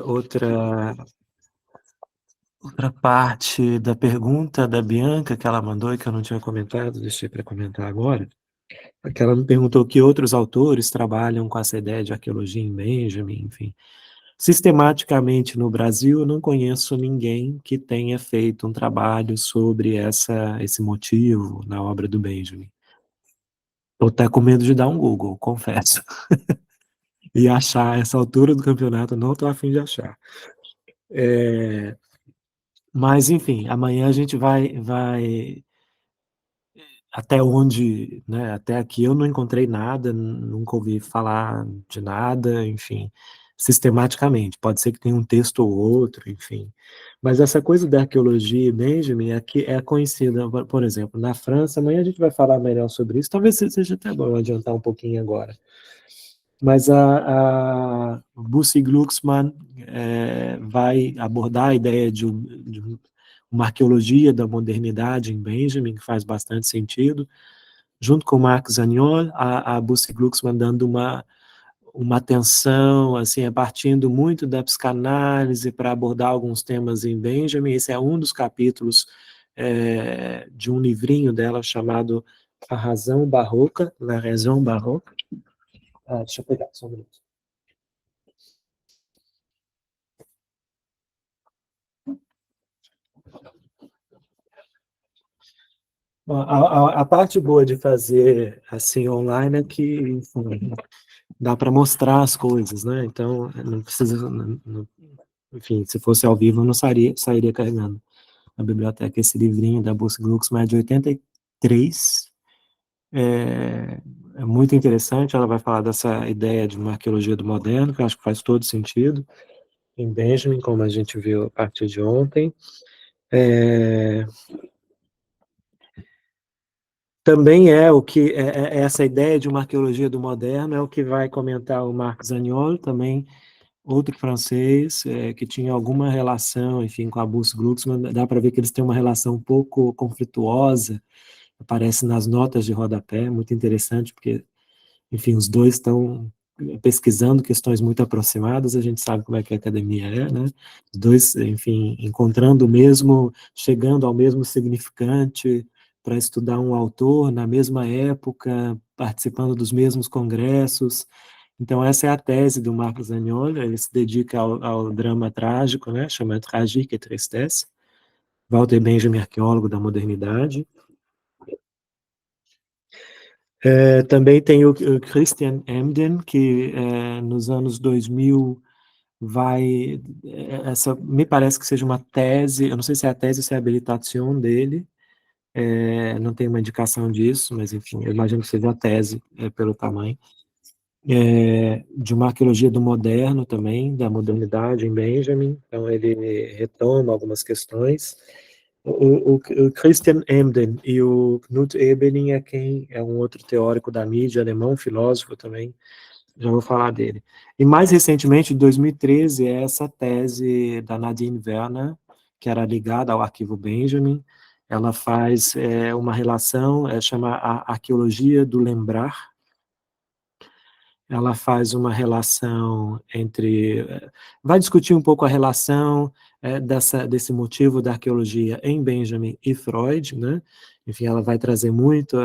Outra parte da pergunta da Bianca que ela mandou e que eu não tinha comentado, deixei para comentar agora, é que ela me perguntou que outros autores trabalham com essa ideia de arqueologia em Benjamin, enfim. Sistematicamente no Brasil, eu não conheço ninguém que tenha feito um trabalho sobre esse motivo na obra do Benjamin. Estou até com medo de dar um Google, confesso. E achar essa altura do campeonato, não estou a fim de achar. Mas, enfim, amanhã a gente vai até onde, né, até aqui eu não encontrei nada, nunca ouvi falar de nada, enfim, sistematicamente. Pode ser que tenha um texto ou outro, enfim. Mas essa coisa da arqueologia, Benjamin, aqui é conhecida, por exemplo, na França, amanhã a gente vai falar melhor sobre isso, talvez seja até bom adiantar um pouquinho agora. Mas a Bussy Glucksmann vai abordar a ideia de uma arqueologia da modernidade em Benjamin, que faz bastante sentido, junto com o Marc Zagnol, a Bussy Glucksmann dando uma atenção, assim, partindo muito da psicanálise para abordar alguns temas em Benjamin. Esse é um dos capítulos de um livrinho dela chamado A Razão Barroca, La Raison Baroque. Deixa eu pegar, só um minuto. A parte boa de fazer assim online é que, enfim, dá para mostrar as coisas, né? Então, não precisa, enfim, se fosse ao vivo, eu não sairia carregando na biblioteca esse livrinho da Buss Glucksmann de 83. É muito interessante, ela vai falar dessa ideia de uma arqueologia do moderno, que eu acho que faz todo sentido, em Benjamin, como a gente viu a partir de ontem. Também é o que essa ideia de uma arqueologia do moderno é o que vai comentar o Marc Zagnol, também outro francês que tinha alguma relação, enfim, com a Buss Glucksmann. Dá para ver que eles têm uma relação um pouco conflituosa, aparece nas notas de rodapé, muito interessante, porque, enfim, os dois estão pesquisando questões muito aproximadas, a gente sabe como é que a academia né? Os dois, enfim, encontrando o mesmo, chegando ao mesmo significante para estudar um autor na mesma época, participando dos mesmos congressos. Então, essa é a tese do Marcos Zagnoli, ele se dedica ao drama trágico, né? Chama Tragique et Tristesse, Walter Benjamin, arqueólogo da modernidade. Também tem o Christian Emden, que nos anos 2000 essa me parece que seja uma tese, eu não sei se é a tese ou se é a habilitação dele, não tem uma indicação disso, mas enfim, eu imagino que seja a tese pelo tamanho, de uma arqueologia do moderno também, da modernidade em Benjamin, então ele retoma algumas questões. O Christian Emden e o Knut Ebeling é um outro teórico da mídia alemão, filósofo também, já vou falar dele. E mais recentemente, em 2013, é essa tese da Nadine Werner, que era ligada ao arquivo Benjamin. Ela faz uma relação, chama a arqueologia do lembrar. Ela faz uma relação vai discutir um pouco a relação desse motivo da arqueologia em Benjamin e Freud, né? Enfim, ela vai trazer muito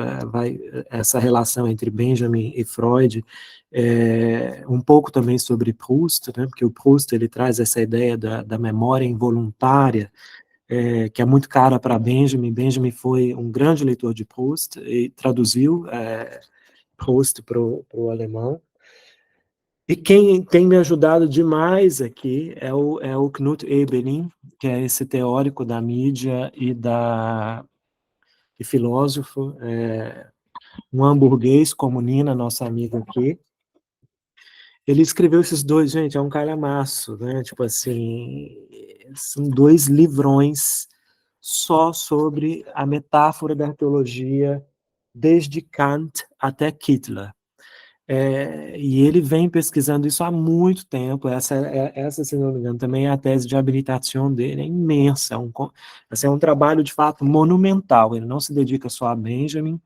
essa relação entre Benjamin e Freud, um pouco também sobre Proust, né? Porque o Proust ele traz essa ideia da memória involuntária, que é muito cara para Benjamin. Benjamin foi um grande leitor de Proust e traduziu Proust para o alemão. E quem tem me ajudado demais aqui é o Knut Ebeling, que é esse teórico da mídia e filósofo, um hamburguês como Nina, nossa amiga aqui. Ele escreveu esses dois, gente, é um calhamaço, né? Tipo assim, são dois livrões só sobre a metáfora da arqueologia, desde Kant até Kittler. E ele vem pesquisando isso há muito tempo. Essa, se não me engano, também é a tese de habilitação dele, é imensa. Esse é um trabalho, de fato, monumental. Ele não se dedica só a Benjamin,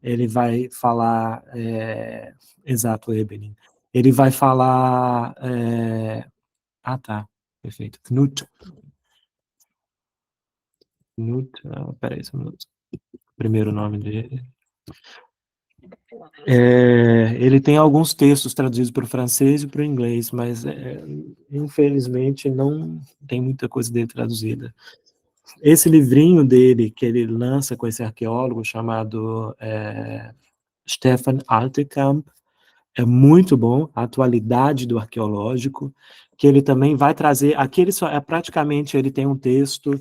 ele vai falar, exato, Ebeling. Ele vai falar Ah, tá, perfeito. Knut, espera aí só um minuto. Primeiro nome dele. Ele tem alguns textos traduzidos para o francês e para o inglês, mas infelizmente não tem muita coisa dele traduzida. Esse livrinho dele, que ele lança com esse arqueólogo chamado Stefan Altekamp, é muito bom, a atualidade do arqueológico, que ele também vai trazer, aqui ele só, praticamente ele tem um texto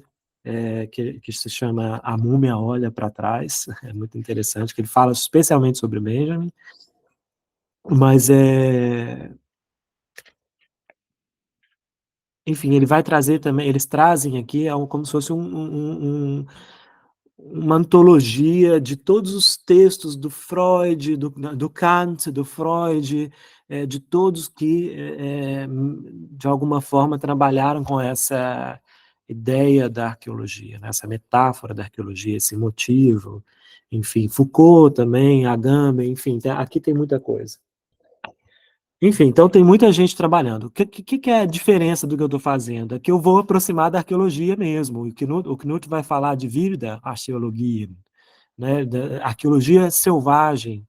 que se chama A Múmia Olha para Trás, é muito interessante, que ele fala especialmente sobre Benjamin, mas enfim, ele vai trazer também, eles trazem aqui como se fosse uma antologia de todos os textos do Freud, do Kant, do Freud, de todos que, de alguma forma, trabalharam com essa ideia da arqueologia, né? Essa metáfora da arqueologia, esse motivo, enfim, Foucault também, Agamben, enfim, aqui tem muita coisa. Enfim, então tem muita gente trabalhando. O que é a diferença do que eu estou fazendo? É que eu vou aproximar da arqueologia mesmo. O Knut vai falar de vida arqueologia, né, da arqueologia selvagem,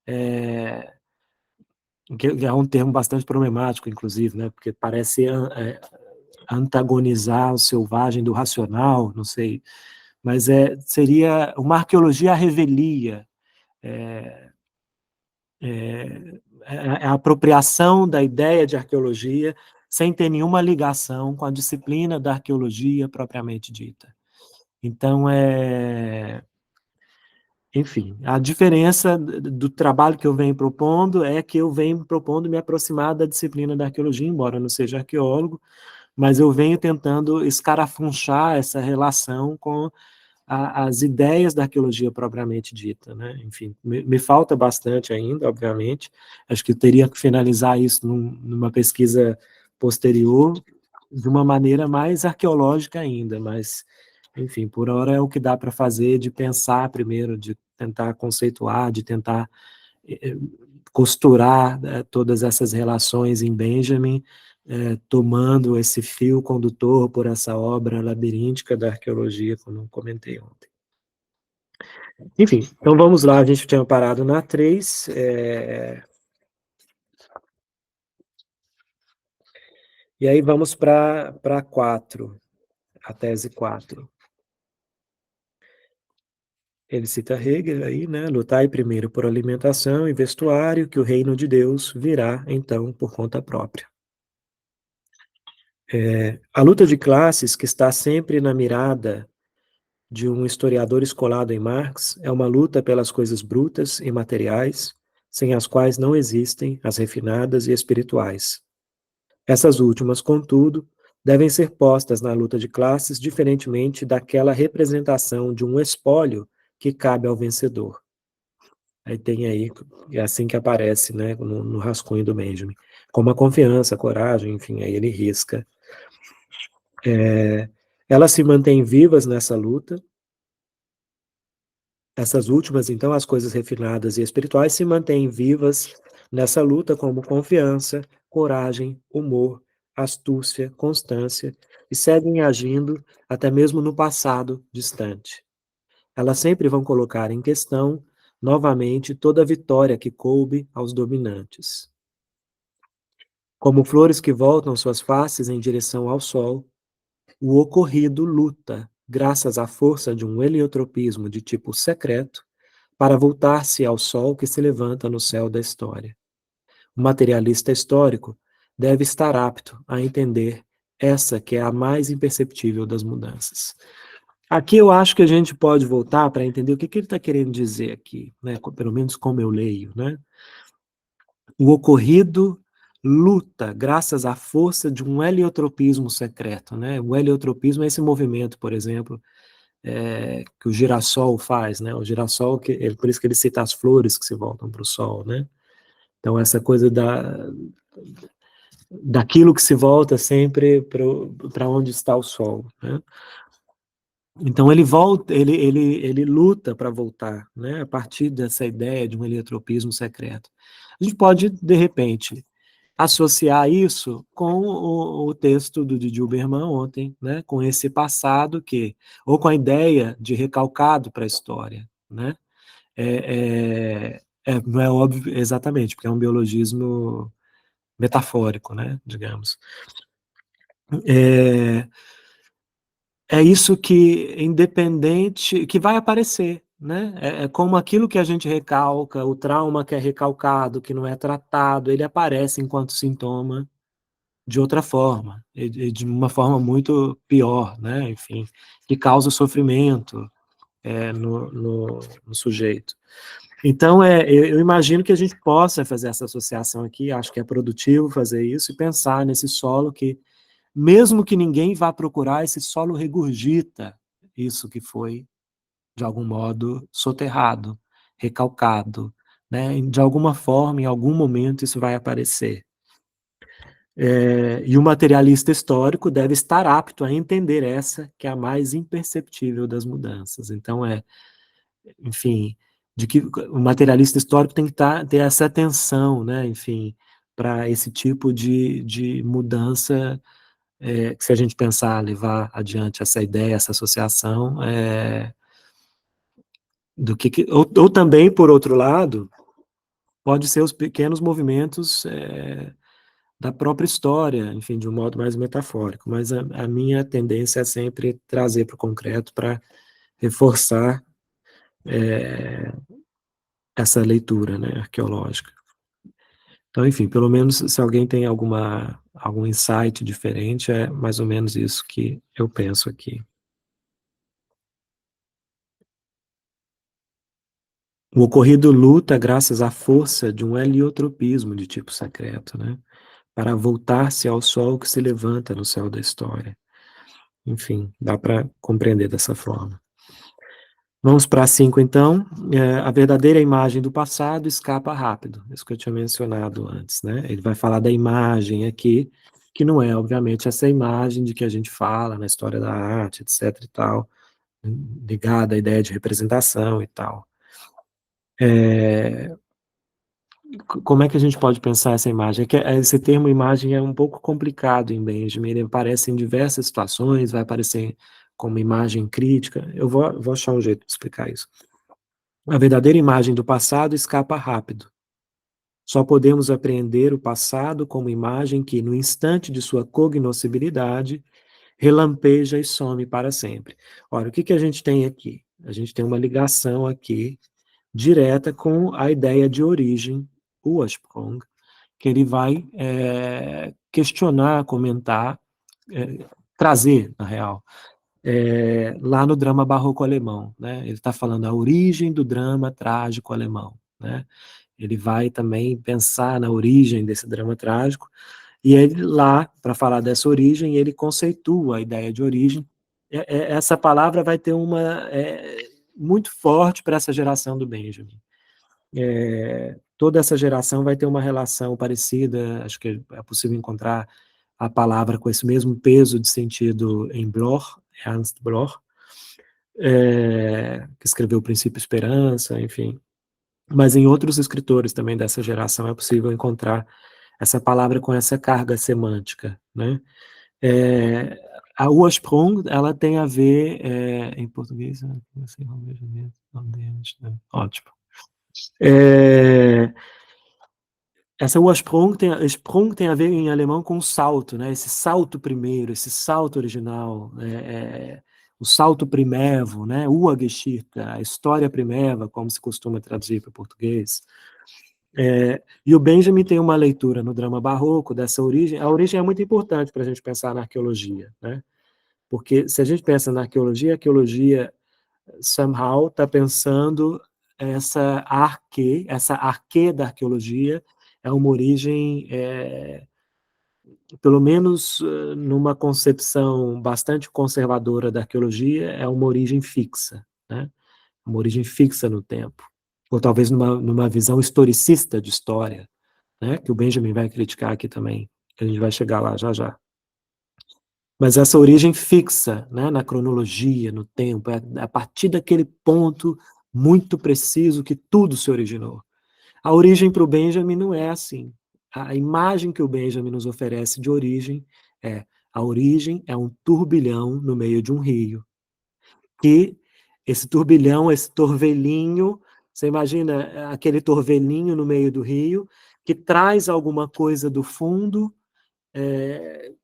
é, que é um termo bastante problemático, inclusive, né, porque parece antagonizar o selvagem do racional, não sei, mas seria uma arqueologia à revelia, é, a apropriação da ideia de arqueologia sem ter nenhuma ligação com a disciplina da arqueologia propriamente dita. Então, enfim, a diferença do trabalho que eu venho propondo é que eu venho propondo me aproximar da disciplina da arqueologia, embora eu não seja arqueólogo, mas eu venho tentando escarafunchar essa relação com as ideias da arqueologia propriamente dita, né? Enfim, me falta bastante ainda, obviamente. Acho que eu teria que finalizar isso numa pesquisa posterior, de uma maneira mais arqueológica ainda, mas, enfim, por hora é o que dá para fazer, de pensar primeiro, de tentar conceituar, de tentar costurar todas essas relações em Benjamin, tomando esse fio condutor por essa obra labiríntica da arqueologia, como eu comentei ontem. Enfim, então vamos lá, a gente tinha parado na 3, e aí vamos para 4, a tese 4. Ele cita Hegel aí, né? Lutai primeiro por alimentação e vestuário, que o reino de Deus virá, então, por conta própria. A luta de classes, que está sempre na mirada de um historiador escolado em Marx, é uma luta pelas coisas brutas e materiais, sem as quais não existem as refinadas e espirituais. Essas últimas, contudo, devem ser postas na luta de classes diferentemente daquela representação de um espólio que cabe ao vencedor. Aí tem aí, é assim que aparece, né, no rascunho do Benjamin. Como a confiança, a coragem, enfim, aí ele risca. Elas se mantêm vivas nessa luta. Essas últimas, então, as coisas refinadas e espirituais, se mantêm vivas nessa luta como confiança, coragem, humor, astúcia, constância, e seguem agindo até mesmo no passado distante. Elas sempre vão colocar em questão, novamente, toda a vitória que coube aos dominantes. Como flores que voltam suas faces em direção ao sol, o ocorrido luta, graças à força de um heliotropismo de tipo secreto, para voltar-se ao sol que se levanta no céu da história. O materialista histórico deve estar apto a entender essa que é a mais imperceptível das mudanças. Aqui eu acho que a gente pode voltar para entender o que ele está querendo dizer aqui, né? Pelo menos como eu leio, né? O ocorrido luta graças à força de um heliotropismo secreto, né? O heliotropismo é esse movimento, por exemplo, que o girassol faz, né? O girassol, por isso que ele cita as flores que se voltam para o sol, né? Então essa coisa daquilo que se volta sempre para onde está o sol, né? Então ele volta, ele luta para voltar, né? A partir dessa ideia de um heliotropismo secreto. A gente pode, de repente, associar isso com o texto do Didi Uberman ontem, né, com esse passado que, ou com a ideia de recalcado para a história, né? Não é óbvio exatamente, porque é um biologismo metafórico, né, digamos. É, é isso que, independente, que vai aparecer, né? É como aquilo que a gente recalca, o trauma que é recalcado, que não é tratado, ele aparece enquanto sintoma de outra forma, e de uma forma muito pior, né? Enfim, que causa sofrimento no sujeito. Então, eu imagino que a gente possa fazer essa associação aqui, acho que é produtivo fazer isso e pensar nesse solo que, mesmo que ninguém vá procurar, esse solo regurgita isso que foi, de algum modo, soterrado, recalcado, né? De alguma forma, em algum momento, isso vai aparecer. E o materialista histórico deve estar apto a entender essa, que é a mais imperceptível das mudanças. Então, enfim, de que o materialista histórico tem que ter essa atenção, né? Enfim, para esse tipo de mudança, que se a gente pensar, levar adiante essa ideia, essa associação, ou também, por outro lado, pode ser os pequenos movimentos da própria história, enfim, de um modo mais metafórico, mas a minha tendência é sempre trazer para o concreto para reforçar essa leitura, né, arqueológica. Então, enfim, pelo menos se alguém tem algum insight diferente, é mais ou menos isso que eu penso aqui. O ocorrido luta graças à força de um heliotropismo de tipo secreto, né, para voltar-se ao sol que se levanta no céu da história. Enfim, dá para compreender dessa forma. Vamos para 5, então. A verdadeira imagem do passado escapa rápido, isso que eu tinha mencionado antes, né? Ele vai falar da imagem aqui, que não é, obviamente, essa imagem de que a gente fala na história da arte, etc e tal, ligada à ideia de representação e tal. Como é que a gente pode pensar essa imagem? Esse termo imagem é um pouco complicado em Benjamin, ele aparece em diversas situações, vai aparecer como imagem crítica. Eu vou achar um jeito de explicar isso. A verdadeira imagem do passado escapa rápido. Só podemos apreender o passado como imagem que, no instante de sua cognoscibilidade, relampeja e some para sempre. Ora, o que a gente tem aqui? A gente tem uma ligação aqui direta com a ideia de origem, o Ursprung, que ele vai questionar, comentar, trazer, na real, lá no drama barroco alemão. Né? Ele está falando a origem do drama trágico alemão. Né? Ele vai também pensar na origem desse drama trágico, e ele lá, para falar dessa origem, ele conceitua a ideia de origem. Essa palavra vai ter uma muito forte para essa geração do Benjamin. Toda essa geração vai ter uma relação parecida, acho que é possível encontrar a palavra com esse mesmo peso de sentido em Bloch, Ernst Bloch, que escreveu O Princípio e Esperança, enfim. Mas em outros escritores também dessa geração é possível encontrar essa palavra com essa carga semântica, né? A Ursprung, ela tem a ver, em português, ótimo. Essa Sprung tem a ver em alemão com salto, né? Esse salto primeiro, esse salto original, o salto primevo, né? Urgeschichte, a história primeva, como se costuma traduzir para o português. E o Benjamin tem uma leitura no drama barroco dessa origem. A origem é muito importante para a gente pensar na arqueologia, né? Porque se a gente pensa na arqueologia, a arqueologia somehow está pensando essa arque da arqueologia é uma origem, pelo menos numa concepção bastante conservadora da arqueologia, é uma origem fixa, né? Uma origem fixa no tempo. Ou talvez numa visão historicista de história, né? Que o Benjamin vai criticar aqui também, que a gente vai chegar lá já já. Mas essa origem fixa, né, na cronologia, no tempo, é a partir daquele ponto muito preciso que tudo se originou. A origem para o Benjamin não é assim. a imagem que o Benjamin nos oferece de origem é: a origem é um turbilhão no meio de um rio, que esse turbilhão, esse torvelinho, você imagina aquele torvelinho no meio do rio, que traz alguma coisa do fundo,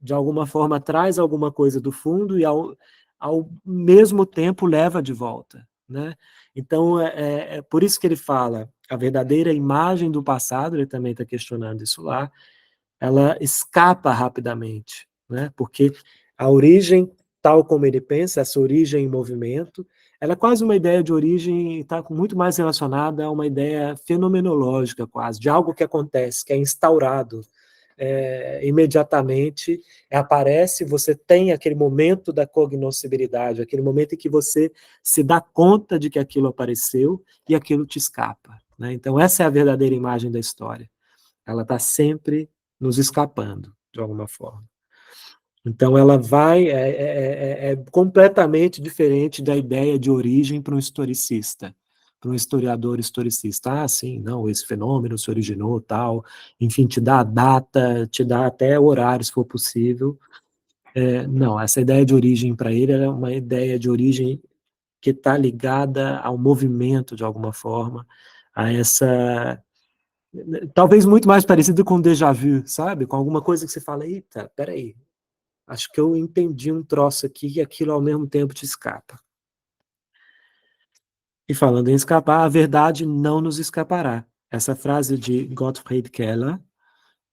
de alguma forma traz alguma coisa do fundo e ao mesmo tempo leva de volta, né? Então, é por isso que ele fala, a verdadeira imagem do passado, ele também está questionando isso lá, ela escapa rapidamente, né? Porque a origem, tal como ele pensa, essa origem em movimento, ela é quase uma ideia de origem, está muito mais relacionada a uma ideia fenomenológica, quase, de algo que acontece, que é instaurado imediatamente, aparece, você tem aquele momento da cognoscibilidade, aquele momento em que você se dá conta de que aquilo apareceu e aquilo te escapa, né? Então, essa é a verdadeira imagem da história. Ela está sempre nos escapando, de alguma forma. Então, ela vai, é completamente diferente da ideia de origem para um historicista, para um historiador historicista. Ah, sim, não, esse fenômeno se originou, tal, enfim, te dá a data, te dá até horário, se for possível. Não, essa ideia de origem para ele é uma ideia de origem que está ligada ao movimento, de alguma forma, a essa talvez muito mais parecido com déjà vu, sabe? Com alguma coisa que você fala, eita, peraí, acho que eu entendi um troço aqui e aquilo ao mesmo tempo te escapa. E falando em escapar, a verdade não nos escapará. Essa frase de Gottfried Keller,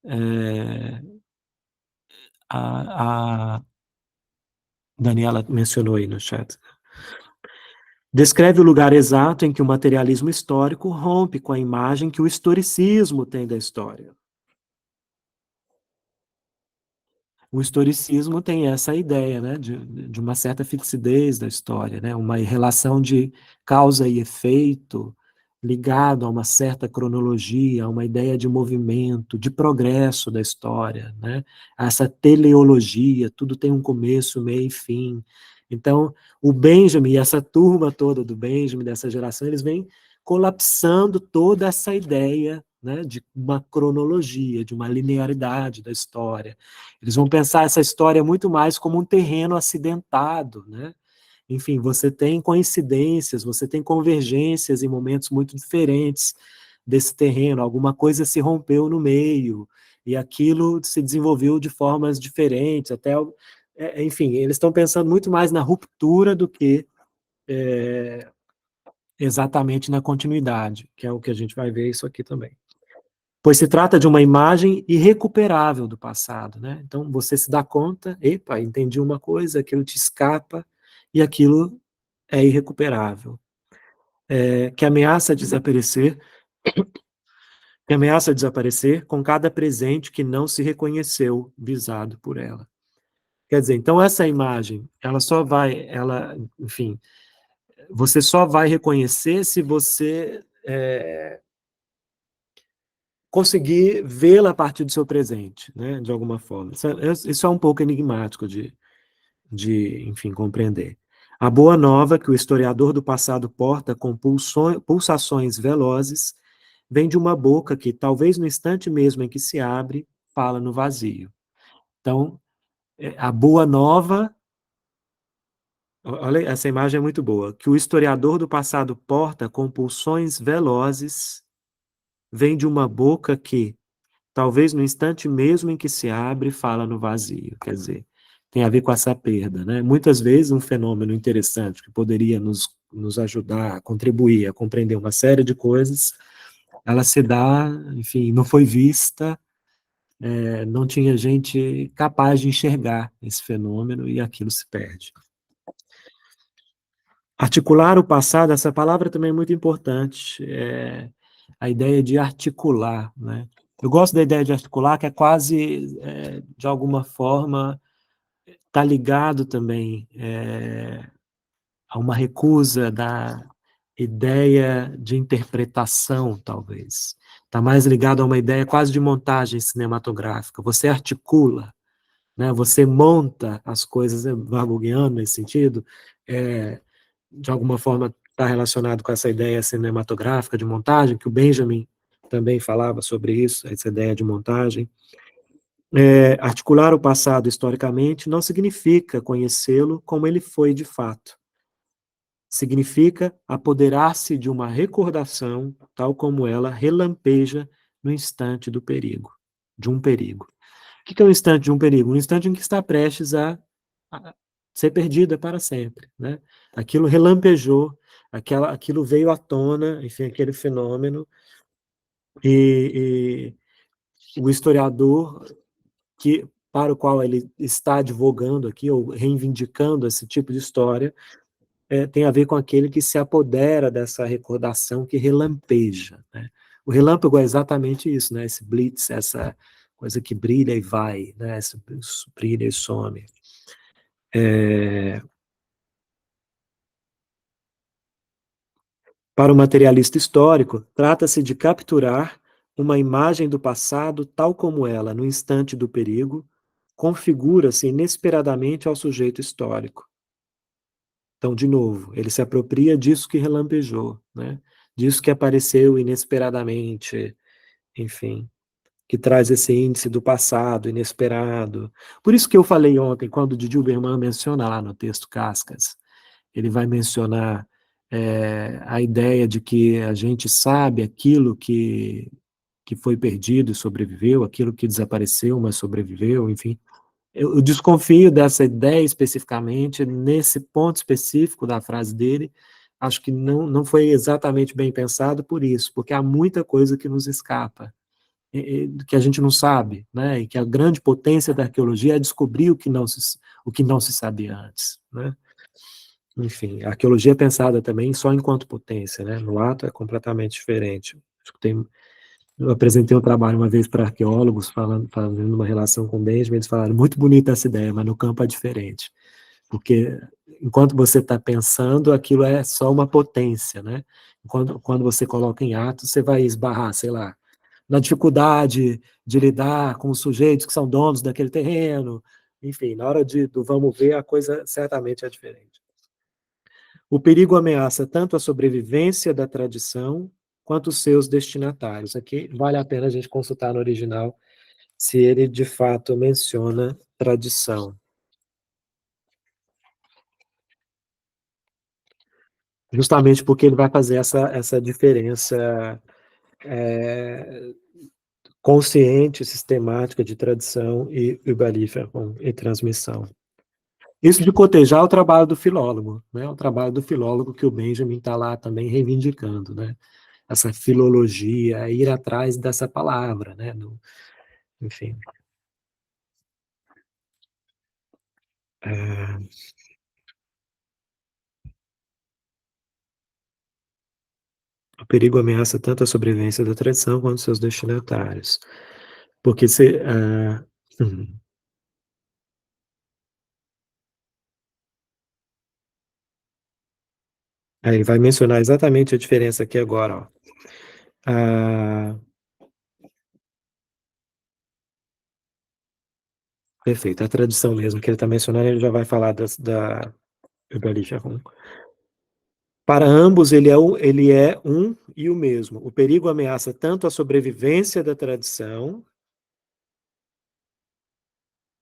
é, a Daniela mencionou aí no chat, descreve o lugar exato em que o materialismo histórico rompe com a imagem que o historicismo tem da história. O historicismo tem essa ideia, né, de uma certa fixidez da história, né, uma relação de causa e efeito ligado a uma certa cronologia, a uma ideia de movimento, de progresso da história, né, a essa teleologia, tudo tem um começo, meio e fim. Então, o Benjamin e essa turma toda do Benjamin, dessa geração, eles vêm colapsando toda essa ideia, né, de uma cronologia, de uma linearidade da história. Eles vão pensar essa história muito mais como um terreno acidentado, né? Enfim, você tem coincidências, você tem convergências em momentos muito diferentes desse terreno, alguma coisa se rompeu no meio, e aquilo se desenvolveu de formas diferentes, até, enfim, eles estão pensando muito mais na ruptura do que exatamente na continuidade, que é o que a gente vai ver isso aqui também. Pois se trata de uma imagem irrecuperável do passado, né? Então você se dá conta, epa, entendi uma coisa, aquilo te escapa e aquilo é irrecuperável. Que ameaça desaparecer, que ameaça desaparecer com cada presente que não se reconheceu visado por ela. Quer dizer, então essa imagem, ela só vai, enfim, você só vai reconhecer se você conseguir vê-la a partir do seu presente, né, de alguma forma. Isso é um pouco enigmático enfim, compreender. A boa nova que o historiador do passado porta com pulsações velozes vem de uma boca que, talvez no instante mesmo em que se abre, fala no vazio. Então, a boa nova, olha, essa imagem é muito boa, que o historiador do passado porta com pulsões velozes vem de uma boca que, talvez no instante mesmo em que se abre, fala no vazio. Quer dizer, tem a ver com essa perda, né? Muitas vezes um fenômeno interessante que poderia nos ajudar a contribuir, a compreender uma série de coisas, ela se dá, enfim, não foi vista, não tinha gente capaz de enxergar esse fenômeno e aquilo se perde. Articular o passado, essa palavra também é muito importante, a ideia de articular, né? Eu gosto da ideia de articular, que é quase, de alguma forma, está ligado também a uma recusa da ideia de interpretação, talvez. Está mais ligado a uma ideia quase de montagem cinematográfica. Você articula, né? Você monta as coisas, Wagner nesse sentido, de alguma forma está relacionado com essa ideia cinematográfica de montagem que o Benjamin também falava sobre isso, essa ideia de montagem. Articular o passado historicamente não significa conhecê-lo como ele foi de fato. Significa apoderar-se de uma recordação, tal como ela relampeja no instante do perigo, de um perigo. O que é o instante de um perigo? Um instante em que está prestes a ser perdida para sempre, né? Aquilo relampejou, aquilo veio à tona, enfim, aquele fenômeno, e o historiador para o qual ele está advogando aqui, ou reivindicando esse tipo de história, tem a ver com aquele que se apodera dessa recordação que relampeja, né? O relâmpago é exatamente isso, né? Esse blitz, essa coisa que brilha e vai, né? Esse brilha e some. É, para o materialista histórico, trata-se de capturar uma imagem do passado tal como ela, no instante do perigo, configura-se inesperadamente ao sujeito histórico. Então, de novo, ele se apropria disso que relampejou, né? Disso que apareceu inesperadamente, enfim, que traz esse índice do passado inesperado. Por isso que eu falei ontem, quando o Didi Uberman menciona lá no texto Cascas, ele vai mencionar a ideia de que a gente sabe aquilo que foi perdido e sobreviveu, aquilo que desapareceu, mas sobreviveu, enfim. Eu desconfio dessa ideia especificamente, nesse ponto específico da frase dele, acho que não foi exatamente bem pensado por isso, porque há muita coisa que nos escapa, que a gente não sabe, né? E que a grande potência da arqueologia é descobrir o que não se sabia antes, né? Enfim, a arqueologia é pensada também só enquanto potência, né? No ato é completamente diferente. Acho que eu apresentei um trabalho uma vez para arqueólogos, fazendo uma relação com o Benjamin, eles falaram, muito bonita essa ideia, mas no campo é diferente. Porque enquanto você está pensando, aquilo é só uma potência, né? Quando você coloca em ato, você vai esbarrar, sei lá, na dificuldade de lidar com os sujeitos que são donos daquele terreno, enfim, na hora do vamos ver, a coisa certamente é diferente. O perigo ameaça tanto a sobrevivência da tradição quanto os seus destinatários. Aqui vale a pena a gente consultar no original se ele de fato menciona tradição. Justamente porque ele vai fazer essa diferença consciente, sistemática de tradição e Überlieferung, e transmissão. Isso de cotejar é o trabalho do filólogo, né? O trabalho do filólogo que o Benjamin está lá também reivindicando, né? Essa filologia, ir atrás dessa palavra, né? Enfim. O perigo ameaça tanto a sobrevivência da tradição quanto seus destinatários. Porque se. Aí ele vai mencionar exatamente a diferença aqui agora. Ó. Perfeito, a tradição mesmo que ele está mencionando, ele já vai falar da Überlieferung. Para ambos, ele é um e o mesmo. O perigo ameaça tanto a sobrevivência da tradição,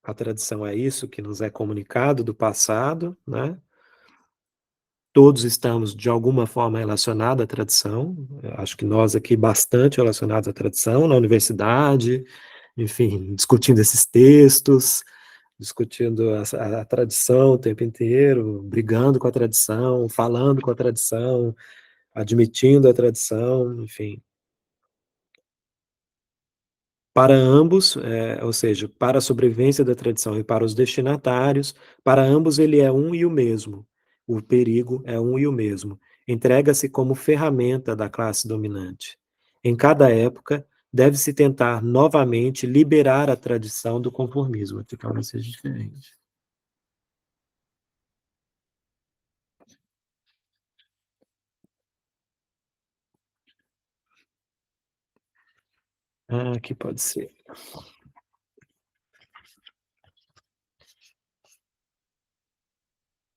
a tradição é isso que nos é comunicado do passado, né? Todos estamos, de alguma forma, relacionados à tradição. Eu acho que nós aqui bastante relacionados à tradição, na universidade, enfim, discutindo esses textos, discutindo a tradição o tempo inteiro, brigando com a tradição, falando com a tradição, admitindo a tradição, enfim. Para ambos, ou seja, para a sobrevivência da tradição e para os destinatários, para ambos ele é um e o mesmo. O perigo é um e o mesmo. Entrega-se como ferramenta da classe dominante. Em cada época, deve-se tentar novamente liberar a tradição do conformismo. Aqui talvez seja diferente. Ah, aqui pode ser.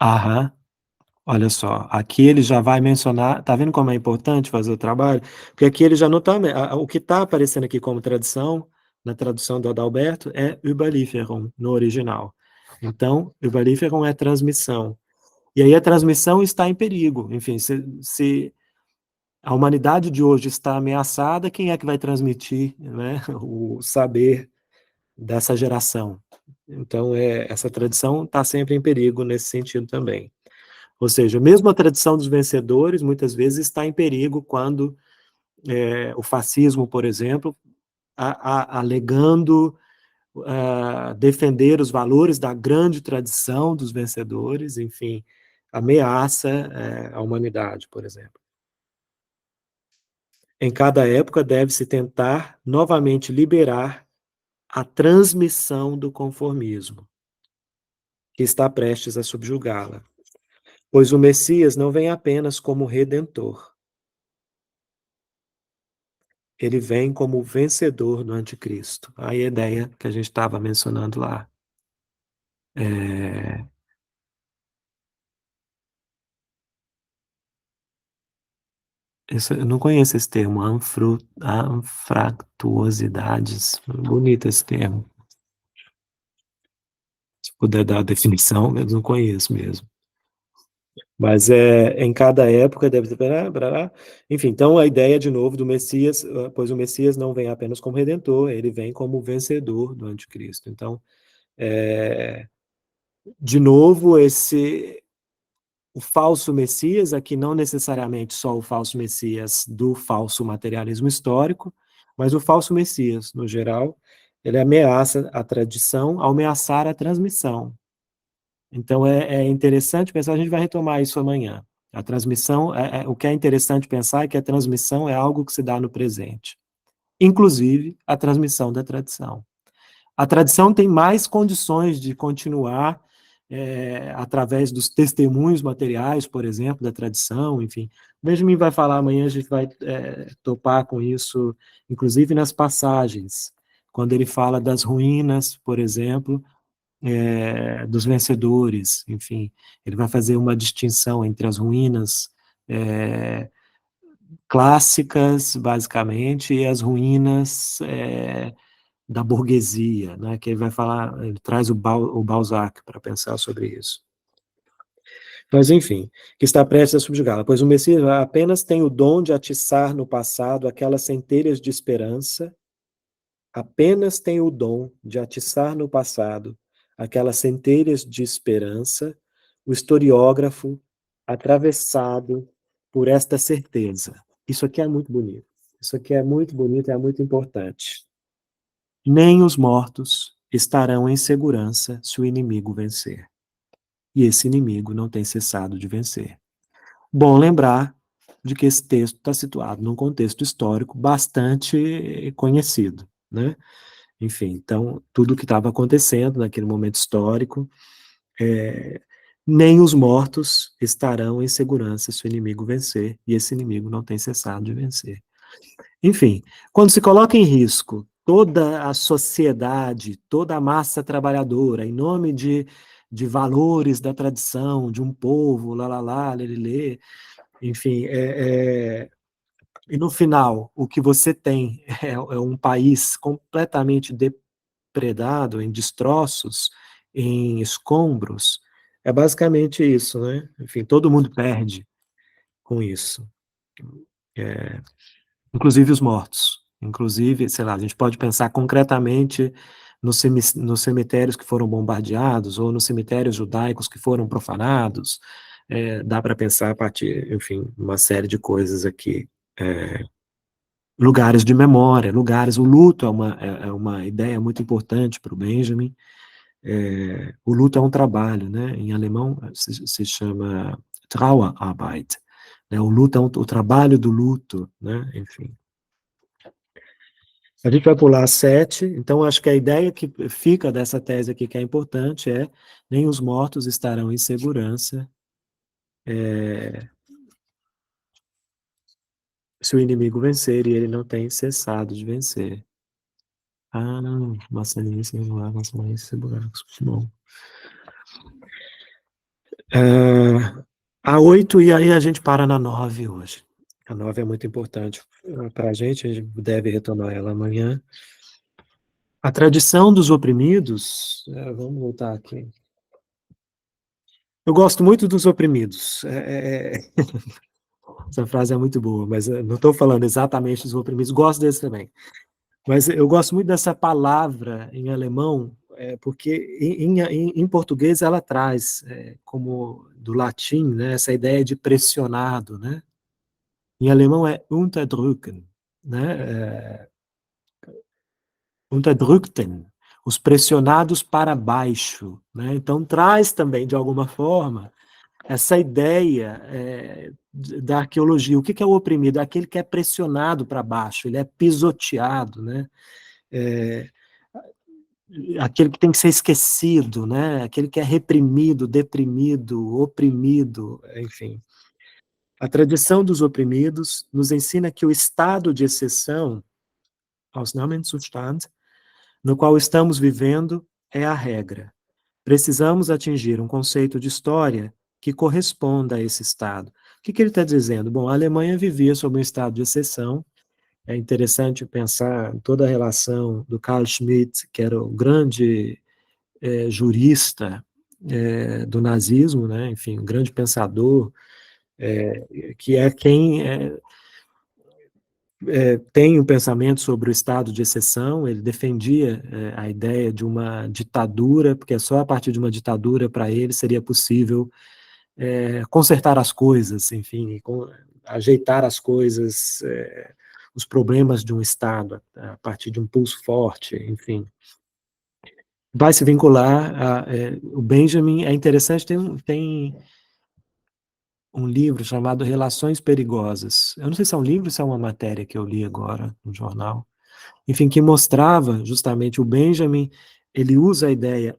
Aham, Olha só, aqui ele já vai mencionar, tá vendo como é importante fazer o trabalho? Porque aqui ele já não tá o que está aparecendo aqui como tradição, na tradução do Adalberto, é Überlieferung, no original. Então, Überlieferung é transmissão. E aí a transmissão está em perigo. Enfim, se a humanidade de hoje está ameaçada, quem é que vai transmitir, né, o saber dessa geração? Então, essa tradição está sempre em perigo nesse sentido também. Ou seja, mesmo a tradição dos vencedores, muitas vezes, está em perigo quando o fascismo, por exemplo, alegando defender os valores da grande tradição dos vencedores, enfim, ameaça a humanidade, por exemplo. Em cada época deve-se tentar novamente liberar a transmissão do conformismo, que está prestes a subjugá-la, pois o Messias não vem apenas como redentor, ele vem como o vencedor do anticristo. Aí a ideia que a gente estava mencionando lá. É, eu não conheço esse termo, anfractuosidades. Bonito esse termo. Se puder dar a definição, eu não conheço mesmo. Mas em cada época deve ter. Enfim, então a ideia de novo do Messias, pois o Messias não vem apenas como redentor, ele vem como vencedor do anticristo. Então, de novo, o falso Messias, aqui não necessariamente só o falso Messias do falso materialismo histórico, mas o falso Messias, no geral, ele ameaça a tradição ao ameaçar a transmissão. Então é interessante pensar, a gente vai retomar isso amanhã. A transmissão, o que é interessante pensar é que a transmissão é algo que se dá no presente, inclusive a transmissão da tradição. A tradição tem mais condições de continuar através dos testemunhos materiais, por exemplo, da tradição, enfim. Benjamin vai falar amanhã, a gente vai topar com isso, inclusive nas passagens, quando ele fala das ruínas, por exemplo, dos vencedores, enfim, ele vai fazer uma distinção entre as ruínas clássicas, basicamente, e as ruínas da burguesia, né, que ele vai falar, ele traz o Balzac para pensar sobre isso. Mas, enfim, que está prestes a subjugá-la, pois o Messias apenas tem o dom de atiçar no passado aquelas centelhas de esperança, apenas tem o dom de atiçar no passado aquelas centelhas de esperança, o historiógrafo atravessado por esta certeza. Isso aqui é muito bonito. Isso aqui é muito bonito e é muito importante. Nem os mortos estarão em segurança se o inimigo vencer. E esse inimigo não tem cessado de vencer. Bom lembrar de que esse texto está situado num contexto histórico bastante conhecido, né? Enfim, então, tudo o que estava acontecendo naquele momento histórico, nem os mortos estarão em segurança se o inimigo vencer, e esse inimigo não tem cessado de vencer. Enfim, quando se coloca em risco toda a sociedade, toda a massa trabalhadora, em nome de valores da tradição, de um povo, lá, lelê, enfim, e no final, o que você tem é um país completamente depredado, em destroços, em escombros, é basicamente isso, né? Enfim, todo mundo perde com isso. Inclusive os mortos. Inclusive, sei lá, a gente pode pensar concretamente nos cemitérios que foram bombardeados ou nos cemitérios judaicos que foram profanados. Dá para pensar a partir, enfim, uma série de coisas aqui. Lugares de memória, lugares. O luto é uma ideia muito importante para o Benjamin. O luto é um trabalho, né? Em alemão se chama Trauerarbeit. Né? O luto é o trabalho do luto, né? Enfim. A gente vai pular 7, então acho que a ideia que fica dessa tese aqui que é importante é nem os mortos estarão em segurança se o inimigo vencer e ele não tem cessado de vencer. Ah, não, maçanice irregular, maçanice buracos, bom. A 8 e aí a gente para na 9 hoje. A 9 é muito importante, pra a gente deve retomar ela amanhã. A tradição dos oprimidos, vamos voltar aqui. Eu gosto muito dos oprimidos. Essa frase é muito boa, mas não estou falando exatamente dos oprimidos, gosto desse também. Mas eu gosto muito dessa palavra em alemão, porque em português ela traz, como do latim, né, essa ideia de pressionado, né? Em alemão é unterdrücken, né? Unterdrückten, os pressionados para baixo, né? Então traz também, de alguma forma, essa ideia da arqueologia. O que é o oprimido? É aquele que é pressionado para baixo, ele é pisoteado, né? É, aquele que tem que ser esquecido, né? Aquele que é reprimido, deprimido, oprimido, enfim. A tradição dos oprimidos nos ensina que o estado de exceção, Ausnahmezustand, no qual estamos vivendo, é a regra. Precisamos atingir um conceito de história que corresponda a esse estado. O que ele está dizendo? Bom, a Alemanha vivia sob um estado de exceção. É interessante pensar em toda a relação do Carl Schmitt, que era o grande jurista do nazismo, né? Enfim, um grande pensador, que é quem tem um pensamento sobre o estado de exceção. Ele defendia a ideia de uma ditadura, porque só a partir de uma ditadura, para ele, seria possível consertar as coisas, enfim, ajeitar as coisas, os problemas de um Estado, a partir de um pulso forte, enfim. Vai se vincular o Benjamin, é interessante, tem um livro chamado Relações Perigosas. Eu não sei se é um livro ou se é uma matéria que eu li agora no jornal. Enfim, que mostrava justamente o Benjamin, ele usa a ideia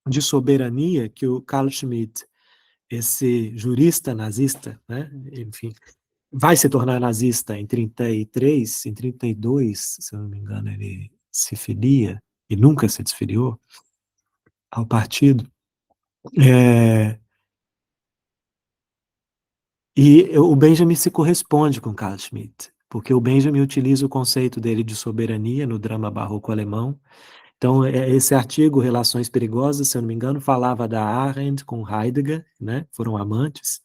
de soberania que o Carl Schmitt, esse jurista nazista, né, enfim, vai se tornar nazista em 33, em 32, se eu não me engano, ele se filia e nunca se desfiliou ao partido. É, e o Benjamin se corresponde com Carl Schmitt, porque o Benjamin utiliza o conceito dele de soberania no drama barroco alemão. Então, esse artigo, Relações Perigosas, se eu não me engano, falava da Arendt com Heidegger, né? Foram amantes.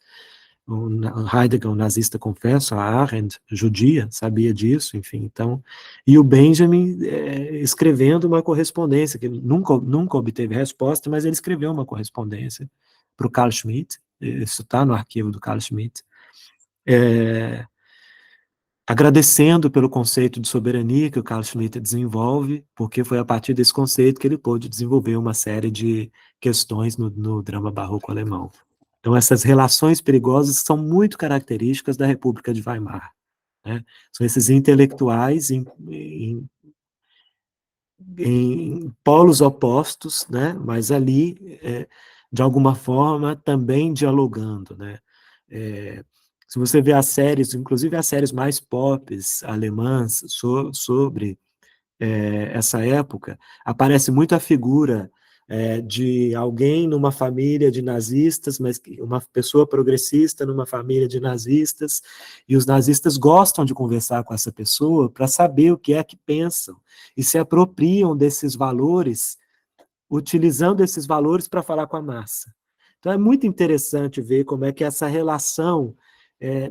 O Heidegger, um nazista, confesso, a Arendt, judia, sabia disso, enfim. Então, e o Benjamin escrevendo uma correspondência, que nunca obteve resposta, mas ele escreveu uma correspondência para o Carl Schmitt, isso está no arquivo do Carl Schmitt, agradecendo pelo conceito de soberania que o Carl Schmitt desenvolve, porque foi a partir desse conceito que ele pôde desenvolver uma série de questões no drama barroco alemão. Então, essas relações perigosas são muito características da República de Weimar, né? São esses intelectuais em polos opostos, né? Mas ali, de alguma forma, também dialogando, né? Se você vê as séries, inclusive as séries mais pop alemãs sobre essa época, aparece muito a figura de alguém numa família de nazistas, mas uma pessoa progressista numa família de nazistas, e os nazistas gostam de conversar com essa pessoa para saber o que é que pensam, e se apropriam desses valores, utilizando esses valores para falar com a massa. Então é muito interessante ver como é que essa relação,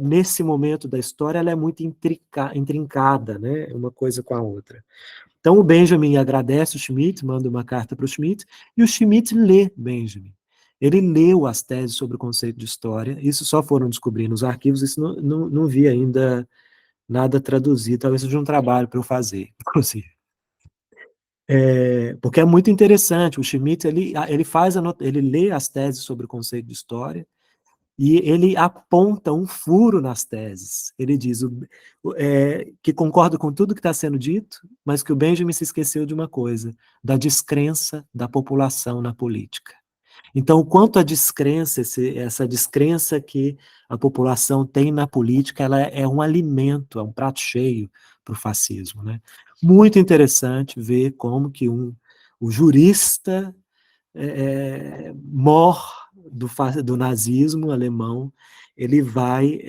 nesse momento da história, ela é muito intrincada, né, uma coisa com a outra. Então o Benjamin agradece o Schmitt, manda uma carta para o Schmitt, e o Schmitt lê Benjamin. Ele leu as teses sobre o conceito de história, isso só foram descobrir nos arquivos, isso não vi ainda nada traduzido, talvez seja um trabalho para eu fazer, inclusive. Porque é muito interessante, o Schmitt, ele lê as teses sobre o conceito de história, e ele aponta um furo nas teses. Ele diz que concorda com tudo que está sendo dito, mas que o Benjamin se esqueceu de uma coisa, da descrença da população na política. Então, quanto à descrença, essa descrença que a população tem na política, ela é um alimento, é um prato cheio para o fascismo, né? Muito interessante ver como que o jurista mor do nazismo alemão, ele vai,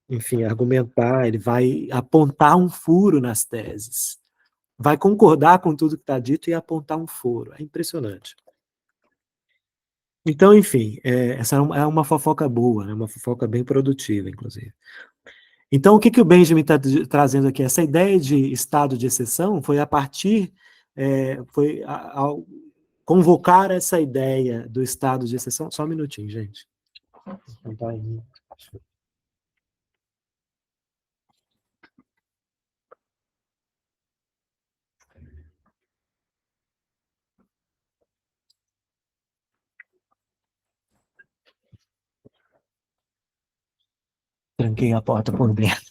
enfim, argumentar, ele vai apontar um furo nas teses, vai concordar com tudo que está dito e apontar um furo. É impressionante. Então, enfim, essa é uma fofoca boa, né? Uma fofoca bem produtiva, inclusive. Então, o que, que o Benjamin está trazendo aqui? Essa ideia de estado de exceção foi a partir, ao convocar essa ideia do estado de exceção. Só um minutinho, gente. Não tá aí. Tranquei a porta por dentro.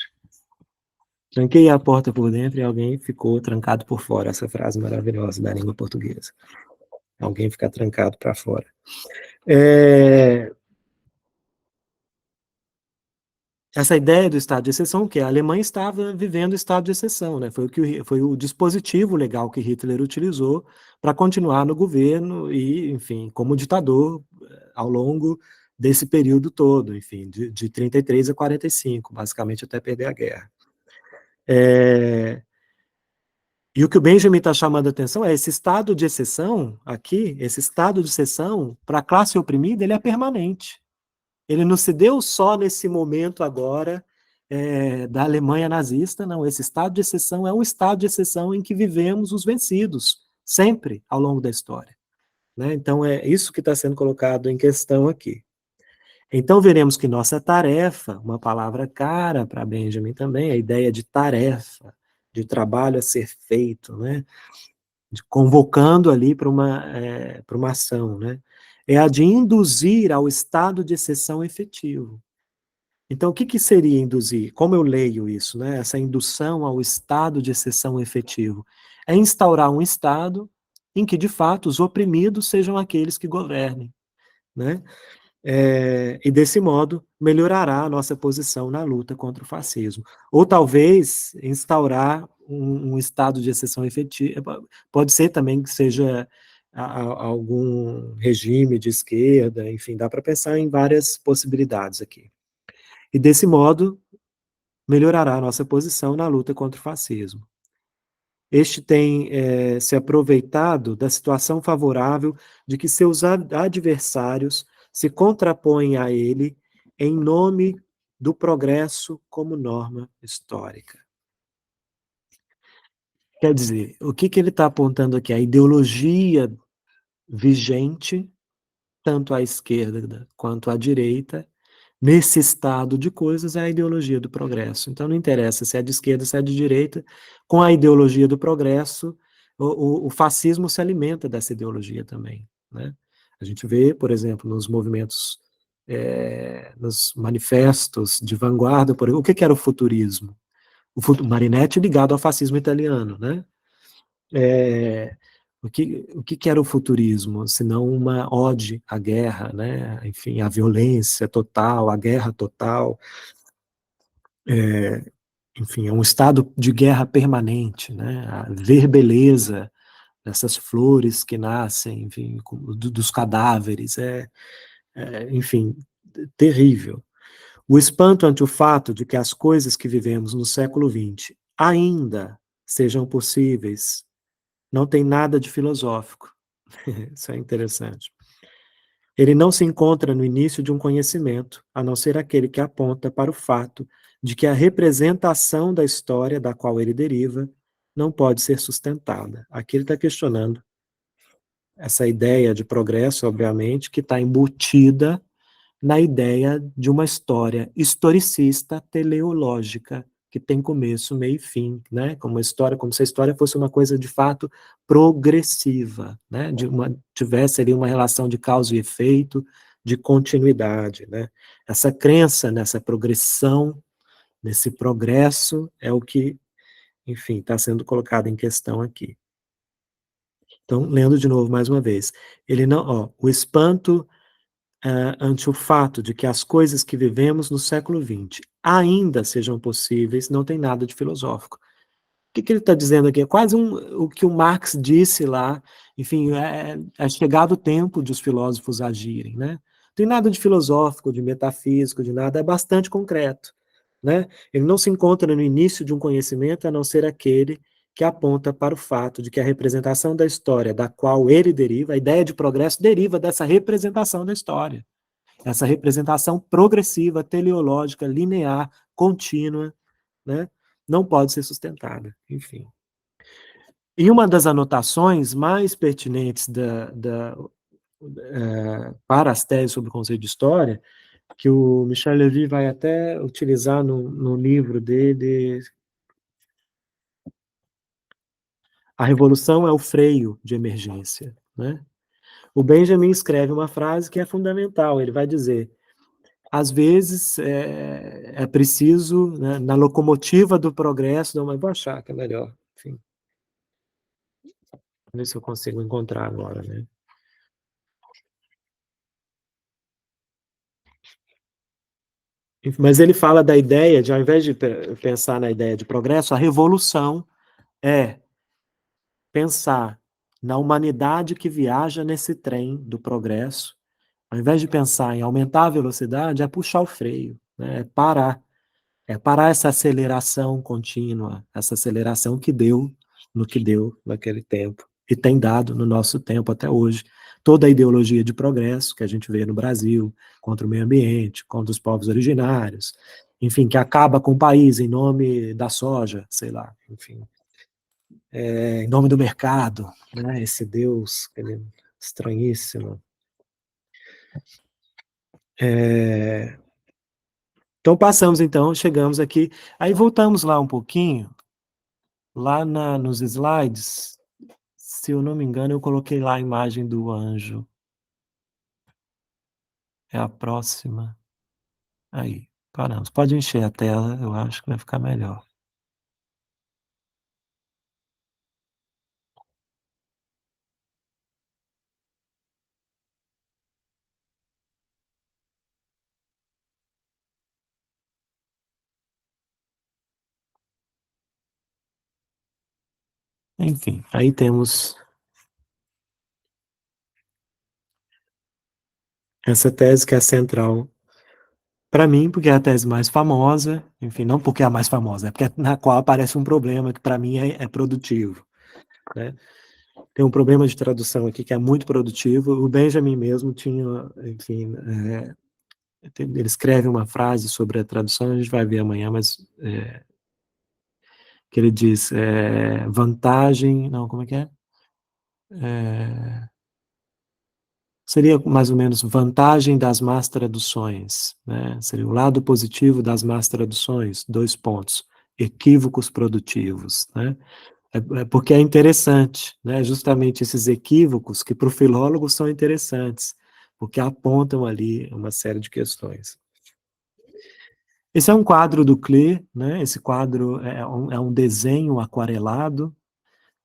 Tranquei a porta por dentro e alguém ficou trancado por fora. Essa frase maravilhosa da língua portuguesa. Alguém ficar trancado para fora. Essa ideia do estado de exceção, que a Alemanha estava vivendo o estado de exceção, né? Foi o dispositivo legal que Hitler utilizou para continuar no governo e, enfim, como ditador ao longo desse período todo, enfim, de 33 a 45, basicamente até perder a guerra. E o que o Benjamin está chamando a atenção é esse estado de exceção aqui, esse estado de exceção, para a classe oprimida, ele é permanente. Ele não se deu só nesse momento agora da Alemanha nazista, não. Esse estado de exceção é um estado de exceção em que vivemos os vencidos, sempre ao longo da história. Né? Então, é isso que está sendo colocado em questão aqui. Então, veremos que nossa tarefa, uma palavra cara para Benjamin também, a ideia de tarefa, de trabalho a ser feito, né? Convocando ali para uma ação, né? É a de induzir ao estado de exceção efetivo. Então, o que, que seria induzir? Como eu leio isso, né? Essa indução ao estado de exceção efetivo? É instaurar um estado em que, de fato, os oprimidos sejam aqueles que governem, né? E desse modo melhorará a nossa posição na luta contra o fascismo. Ou talvez instaurar um estado de exceção efetiva, pode ser também que seja algum regime de esquerda, enfim, dá para pensar em várias possibilidades aqui. E desse modo melhorará a nossa posição na luta contra o fascismo. Este tem se aproveitado da situação favorável de que seus adversários se contrapõem a ele em nome do progresso como norma histórica. Quer dizer, o que, que ele está apontando aqui? A ideologia vigente, tanto à esquerda quanto à direita, nesse estado de coisas, é a ideologia do progresso. Então, não interessa se é de esquerda, se é de direita, com a ideologia do progresso, o fascismo se alimenta dessa ideologia também. Né? A gente vê, por exemplo, nos movimentos, nos manifestos de vanguarda, por exemplo, o que era o futurismo? Marinetti ligado ao fascismo italiano, né? O que era o futurismo, senão uma ode à guerra, né? Enfim, à violência total, à guerra total, enfim, é um estado de guerra permanente, né? A ver beleza dessas flores que nascem, enfim, dos cadáveres, enfim, terrível. O espanto ante o fato de que as coisas que vivemos no século XX ainda sejam possíveis não tem nada de filosófico. Isso é interessante. Ele não se encontra no início de um conhecimento, a não ser aquele que aponta para o fato de que a representação da história da qual ele deriva não pode ser sustentada. Aqui ele está questionando essa ideia de progresso, obviamente, que está embutida na ideia de uma história historicista teleológica, que tem começo, meio e fim, né? Como se a história fosse uma coisa de fato progressiva, né? Tivesse ali uma relação de causa e efeito, de continuidade, né? Essa crença nessa progressão, nesse progresso, é o que, enfim, está sendo colocado em questão aqui. Então, lendo de novo mais uma vez, ele não, o espanto ante o fato de que as coisas que vivemos no século XX ainda sejam possíveis, não tem nada de filosófico. que ele está dizendo aqui? É quase o que o Marx disse lá, enfim, é chegado o tempo de os filósofos agirem, né? Não tem nada de filosófico, de metafísico, de nada, é bastante concreto, né? Ele não se encontra no início de um conhecimento a não ser aquele que aponta para o fato de que a representação da história da qual ele deriva, a ideia de progresso deriva dessa representação da história, essa representação progressiva, teleológica, linear, contínua, né? Não pode ser sustentada, enfim. E uma das anotações mais pertinentes para as teses sobre o conceito de história, que o Michel Levy vai até utilizar no livro dele, A Revolução é o Freio de Emergência, né? O Benjamin escreve uma frase que é fundamental, ele vai dizer: às vezes é preciso, né, na locomotiva do progresso, não, mas vou achar que é melhor, enfim, ver se eu consigo encontrar agora, né? Mas ele fala da ideia de, ao invés de pensar na ideia de progresso, a revolução é pensar na humanidade que viaja nesse trem do progresso. Ao invés de pensar em aumentar a velocidade, é puxar o freio, né? É parar essa aceleração contínua, essa aceleração que deu no que deu naquele tempo e tem dado no nosso tempo até hoje. Toda a ideologia de progresso que a gente vê no Brasil, contra o meio ambiente, contra os povos originários, enfim, que acaba com o país em nome da soja, sei lá, enfim, em nome do mercado, né? Esse Deus estranhíssimo. É, então passamos, então, chegamos aqui, aí voltamos lá um pouquinho, lá nos slides, se eu não me engano, eu coloquei lá a imagem do anjo. É a próxima. Aí, paramos. Pode encher a tela, eu acho que vai ficar melhor. Enfim, aí temos essa tese que é central para mim, porque é a tese mais famosa, enfim, não porque é a mais famosa, é porque na qual aparece um problema que para mim é produtivo, né? Tem um problema de tradução aqui que é muito produtivo. O Benjamin mesmo tinha, enfim, ele escreve uma frase sobre a tradução, a gente vai ver amanhã, mas que ele diz vantagem, não, como é que é? Seria mais ou menos vantagem das más traduções, né? Seria o lado positivo das más traduções, dois pontos, equívocos produtivos, né? Porque é interessante, né? Justamente esses equívocos que para o filólogo são interessantes, porque apontam ali uma série de questões. Esse é um quadro do Klee, né? Esse quadro é um desenho aquarelado,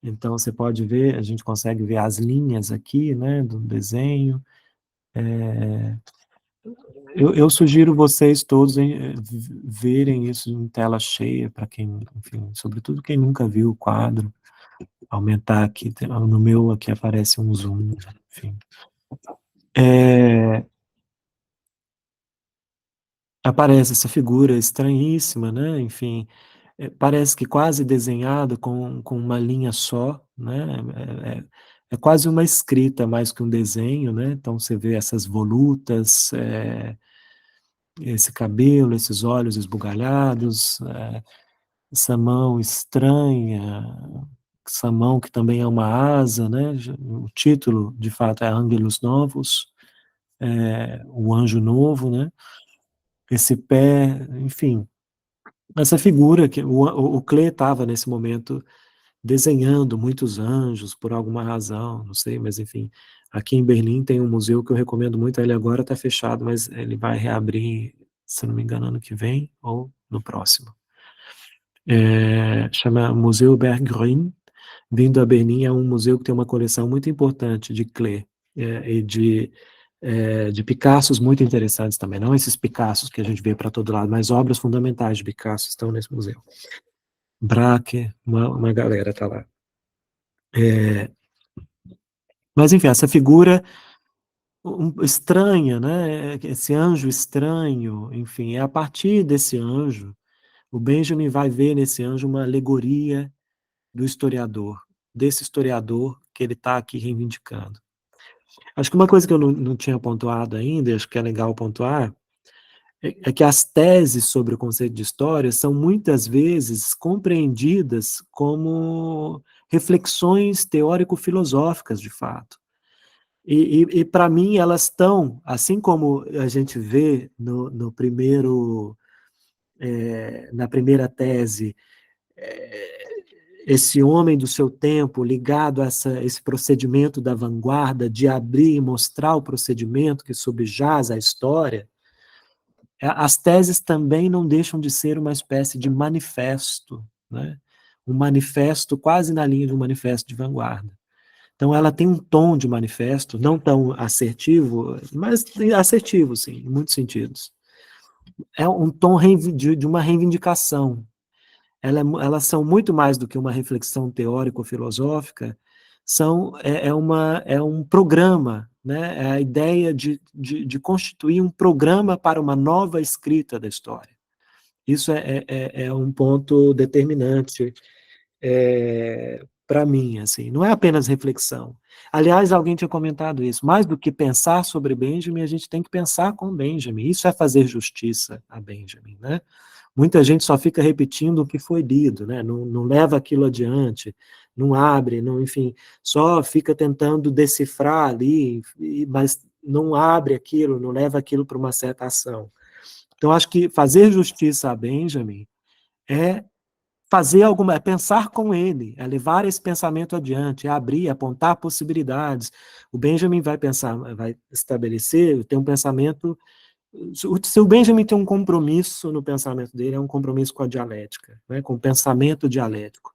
então você pode ver, a gente consegue ver as linhas aqui, né, do desenho. Eu sugiro vocês todos verem isso em tela cheia, para quem, enfim, sobretudo quem nunca viu o quadro, aumentar aqui, no meu aqui aparece um zoom, enfim. Aparece essa figura estranhíssima, né, enfim, parece que quase desenhada com uma linha só, né, é quase uma escrita mais que um desenho, né, então você vê essas volutas, esse cabelo, esses olhos esbugalhados, essa mão estranha, essa mão que também é uma asa, né? O título, de fato, é Angelus Novus, o anjo novo, né? Esse pé, enfim, essa figura que o Klee estava nesse momento desenhando muitos anjos por alguma razão, não sei, mas enfim, aqui em Berlim tem um museu que eu recomendo muito, ele agora está fechado, mas ele vai reabrir, se não me engano, ano que vem ou no próximo. Chama Museu Berggruen, vindo a Berlim, é um museu que tem uma coleção muito importante de Klee e de Picassos muito interessantes também, não esses Picassos que a gente vê para todo lado, mas obras fundamentais de Picasso estão nesse museu. Braque, uma galera tá lá. Mas enfim, essa figura estranha, né? Esse anjo estranho, enfim, é a partir desse anjo, o Benjamin vai ver nesse anjo uma alegoria do historiador, desse historiador que ele está aqui reivindicando. Acho que uma coisa que eu não tinha pontuado ainda, e acho que é legal pontuar, é que as teses sobre o conceito de história são muitas vezes compreendidas como reflexões teórico-filosóficas, de fato. E para mim, elas estão, assim como a gente vê no primeiro, na primeira tese, é, esse homem do seu tempo ligado a esse procedimento da vanguarda de abrir e mostrar o procedimento que subjaz a história, as teses também não deixam de ser uma espécie de manifesto, né? Um manifesto quase na linha de um manifesto de vanguarda. Então ela tem um tom de manifesto, não tão assertivo, mas assertivo, sim, em muitos sentidos. É um tom de uma reivindicação. Elas são muito mais do que uma reflexão teórico-filosófica, é um programa, né? É a ideia de constituir um programa para uma nova escrita da história. Isso é um ponto determinante para mim, assim, não é apenas reflexão. Aliás, alguém tinha comentado isso, mais do que pensar sobre Benjamin, a gente tem que pensar com Benjamin, isso é fazer justiça a Benjamin, né? Muita gente só fica repetindo o que foi lido, né? Não leva aquilo adiante, não abre, não, enfim, só fica tentando decifrar ali, mas não abre aquilo, não leva aquilo para uma certa ação. Então, acho que fazer justiça a Benjamin é fazer alguma, é pensar com ele, é levar esse pensamento adiante, é abrir, apontar possibilidades. O Benjamin vai pensar, vai estabelecer, tem um pensamento. Se o Benjamin tem um compromisso no pensamento dele, é um compromisso com a dialética, né, com o pensamento dialético.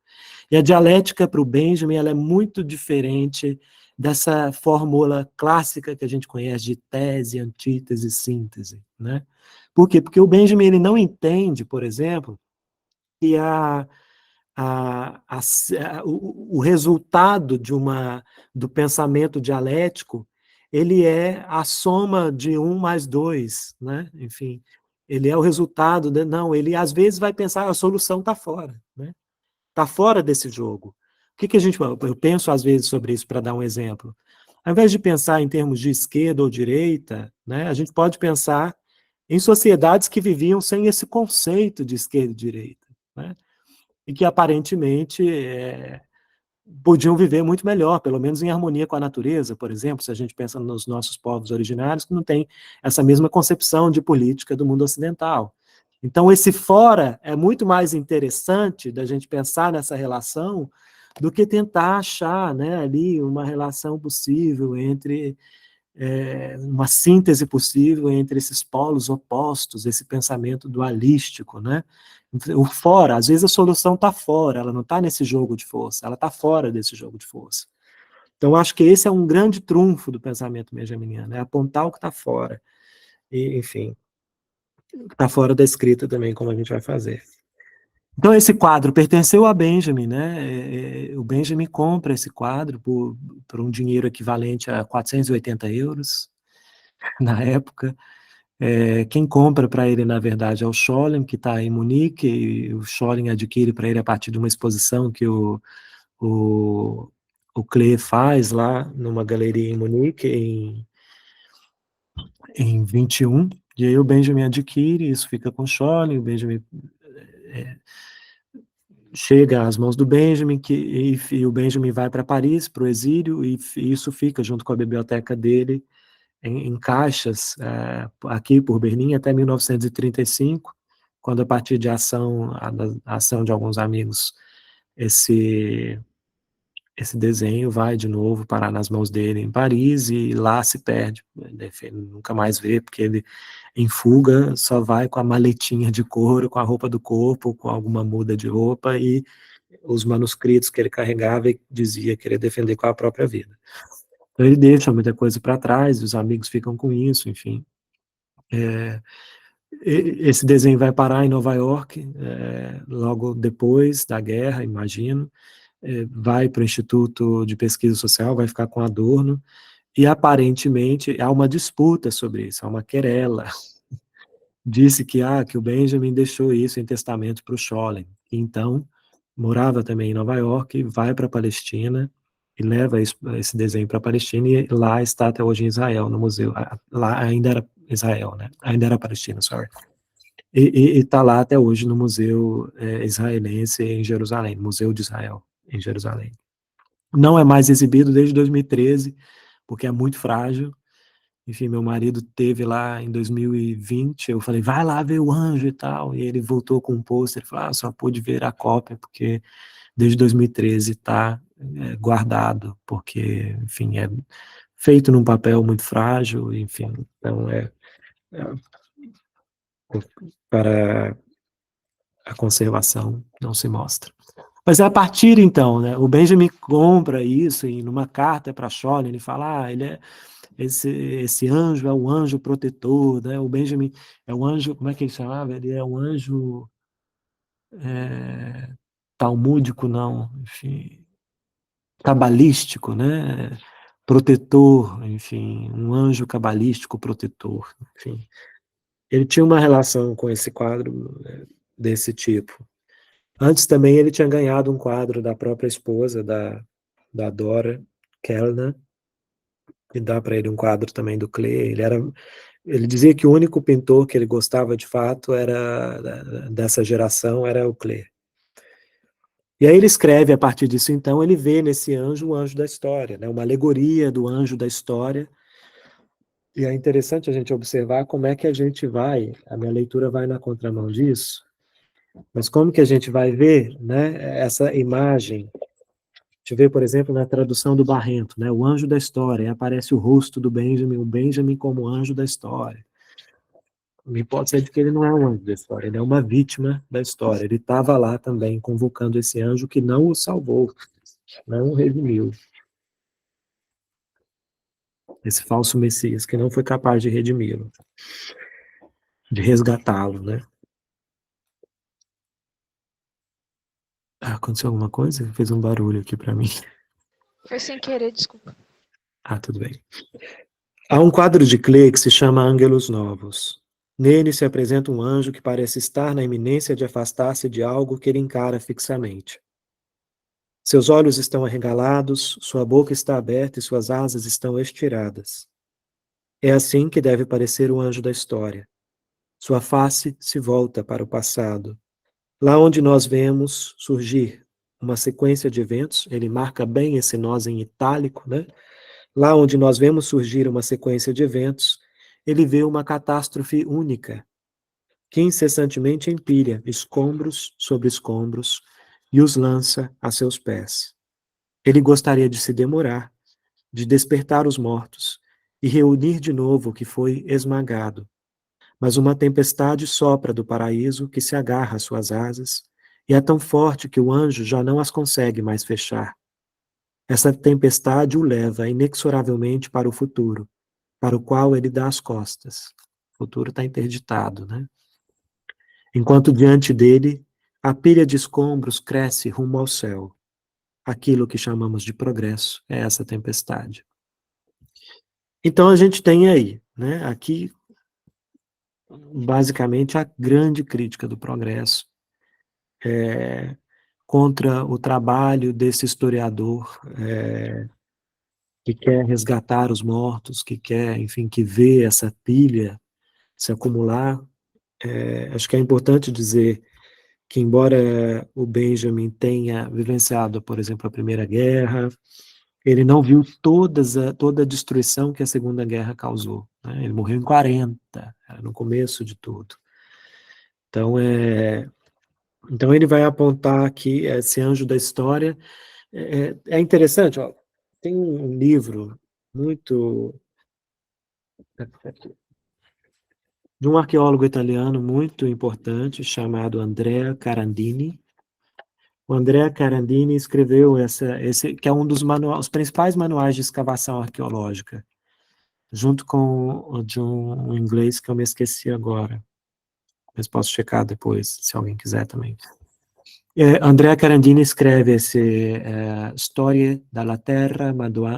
E a dialética para o Benjamin ela é muito diferente dessa fórmula clássica que a gente conhece de tese, antítese, síntese. Né? Por quê? Porque o Benjamin ele não entende, por exemplo, que o resultado do pensamento dialético ele é a soma de um mais dois, né? Enfim, ele é o resultado, não, ele às vezes vai pensar a solução está fora, né? Está fora desse jogo. O que a gente, eu penso às vezes sobre isso para dar um exemplo. Ao invés de pensar em termos de esquerda ou direita, né, a gente pode pensar em sociedades que viviam sem esse conceito de esquerda e direita, né? E que aparentemente podiam viver muito melhor, pelo menos em harmonia com a natureza, por exemplo, se a gente pensa nos nossos povos originários, que não tem essa mesma concepção de política do mundo ocidental. Então, esse fora é muito mais interessante da gente pensar nessa relação do que tentar achar, né, ali uma relação possível entre uma síntese possível entre esses polos opostos, esse pensamento dualístico, né? O fora, às vezes a solução está fora, ela não está nesse jogo de força, ela está fora desse jogo de força. Então, acho que esse é um grande trunfo do pensamento benjaminiano, é apontar o que está fora, e, enfim, está fora da escrita também, como a gente vai fazer. Então, esse quadro pertenceu a Benjamin, né? O Benjamin compra esse quadro por um dinheiro equivalente a 480 euros na época. Quem compra para ele, na verdade, é o Scholem, que está em Munique, e o Scholem adquire para ele a partir de uma exposição que o, o Klee faz lá numa galeria em Munique em 21, e aí o Benjamin adquire, isso fica com o Scholem, o Benjamin é, chega às mãos do Benjamin, e o Benjamin vai para Paris, para o exílio, e isso fica junto com a biblioteca dele, em caixas aqui por Berlim até 1935, quando a partir de a ação de alguns amigos, esse desenho vai de novo parar nas mãos dele em Paris e lá se perde, ele nunca mais vê, porque ele em fuga só vai com a maletinha de couro, com a roupa do corpo, com alguma muda de roupa e os manuscritos que ele carregava e dizia querer defender com a própria vida. Então ele deixa muita coisa para trás, os amigos ficam com isso, enfim. Esse desenho vai parar em Nova York, logo depois da guerra, imagino, vai para o Instituto de Pesquisa Social, vai ficar com Adorno, e aparentemente há uma disputa sobre isso, há uma querela. Disse que o Benjamin deixou isso em testamento para o Scholem. Então, morava também em Nova York, vai para a Palestina e leva esse desenho para a Palestina, e lá está até hoje em Israel, no museu. Lá ainda era Israel, né? Ainda era Palestina, sorry. E está lá até hoje no Museu Israelense em Jerusalém, Museu de Israel em Jerusalém. Não é mais exibido desde 2013, porque é muito frágil. Enfim, meu marido teve lá em 2020, eu falei, vai lá ver o anjo e tal, e ele voltou com um pôster, falou, só pude ver a cópia, porque desde 2013 está guardado, porque, enfim, é feito num papel muito frágil, enfim, então é para a conservação não se mostra. Mas é a partir então, né? O Benjamin compra isso e numa carta para Scholem ele fala, ele é esse anjo é o anjo protetor, né? O Benjamin é o anjo, como é que ele chamava? Ele é um anjo talmúdico, não, enfim, cabalístico, né? Protetor, enfim, um anjo cabalístico protetor, enfim. Ele tinha uma relação com esse quadro desse tipo. Antes também ele tinha ganhado um quadro da própria esposa, da Dora Kellner, que dá para ele um quadro também do Klee. Ele dizia que o único pintor que ele gostava de fato era dessa geração era o Klee. E aí ele escreve a partir disso, então, ele vê nesse anjo o anjo da história, né? Uma alegoria do anjo da história. E é interessante a gente observar como é que a gente vai, a minha leitura vai na contramão disso, mas como que a gente vai ver, né, essa imagem. A gente vê, por exemplo, na tradução do Barrento, né, o anjo da história, e aparece o rosto do Benjamin, o Benjamin como anjo da história. A hipótese é de que ele não é um anjo da história, ele é uma vítima da história. Ele estava lá também convocando esse anjo que não o salvou, não o redimiu. Esse falso Messias que não foi capaz de redimi-lo, de resgatá-lo, né? Aconteceu alguma coisa? Fez um barulho aqui para mim. Foi sem querer, desculpa. Tudo bem. Há um quadro de Klee que se chama Ângelos Novos. Nele se apresenta um anjo que parece estar na iminência de afastar-se de algo que ele encara fixamente. Seus olhos estão arregalados, sua boca está aberta e suas asas estão estiradas. É assim que deve parecer o anjo da história. Sua face se volta para o passado. Lá onde nós vemos surgir uma sequência de eventos, ele marca bem esse nós em itálico, né? Lá onde nós vemos surgir uma sequência de eventos, ele vê uma catástrofe única, que incessantemente empilha escombros sobre escombros e os lança a seus pés. Ele gostaria de se demorar, de despertar os mortos e reunir de novo o que foi esmagado. Mas uma tempestade sopra do paraíso que se agarra às suas asas e é tão forte que o anjo já não as consegue mais fechar. Essa tempestade o leva inexoravelmente para o futuro, para o qual ele dá as costas. O futuro está interditado, né? Enquanto diante dele, a pilha de escombros cresce rumo ao céu. Aquilo que chamamos de progresso é essa tempestade. Então a gente tem aí, né, aqui, basicamente, a grande crítica do progresso contra o trabalho desse historiador que quer resgatar os mortos, que quer, enfim, que vê essa pilha se acumular. Acho que é importante dizer que, embora o Benjamin tenha vivenciado, por exemplo, a Primeira Guerra, ele não viu toda a destruição que a Segunda Guerra causou, né? Ele morreu em 40, no começo de tudo. Então, então ele vai apontar aqui esse anjo da história. É interessante, ó, tem um livro muito de um arqueólogo italiano muito importante chamado Andrea Carandini. O Andrea Carandini escreveu esse que é um dos os principais manuais de escavação arqueológica, junto com o de um inglês que eu me esqueci agora. mas posso checar depois, se alguém quiser também. Andrea Carandini escreve esse Storie dalla Terra,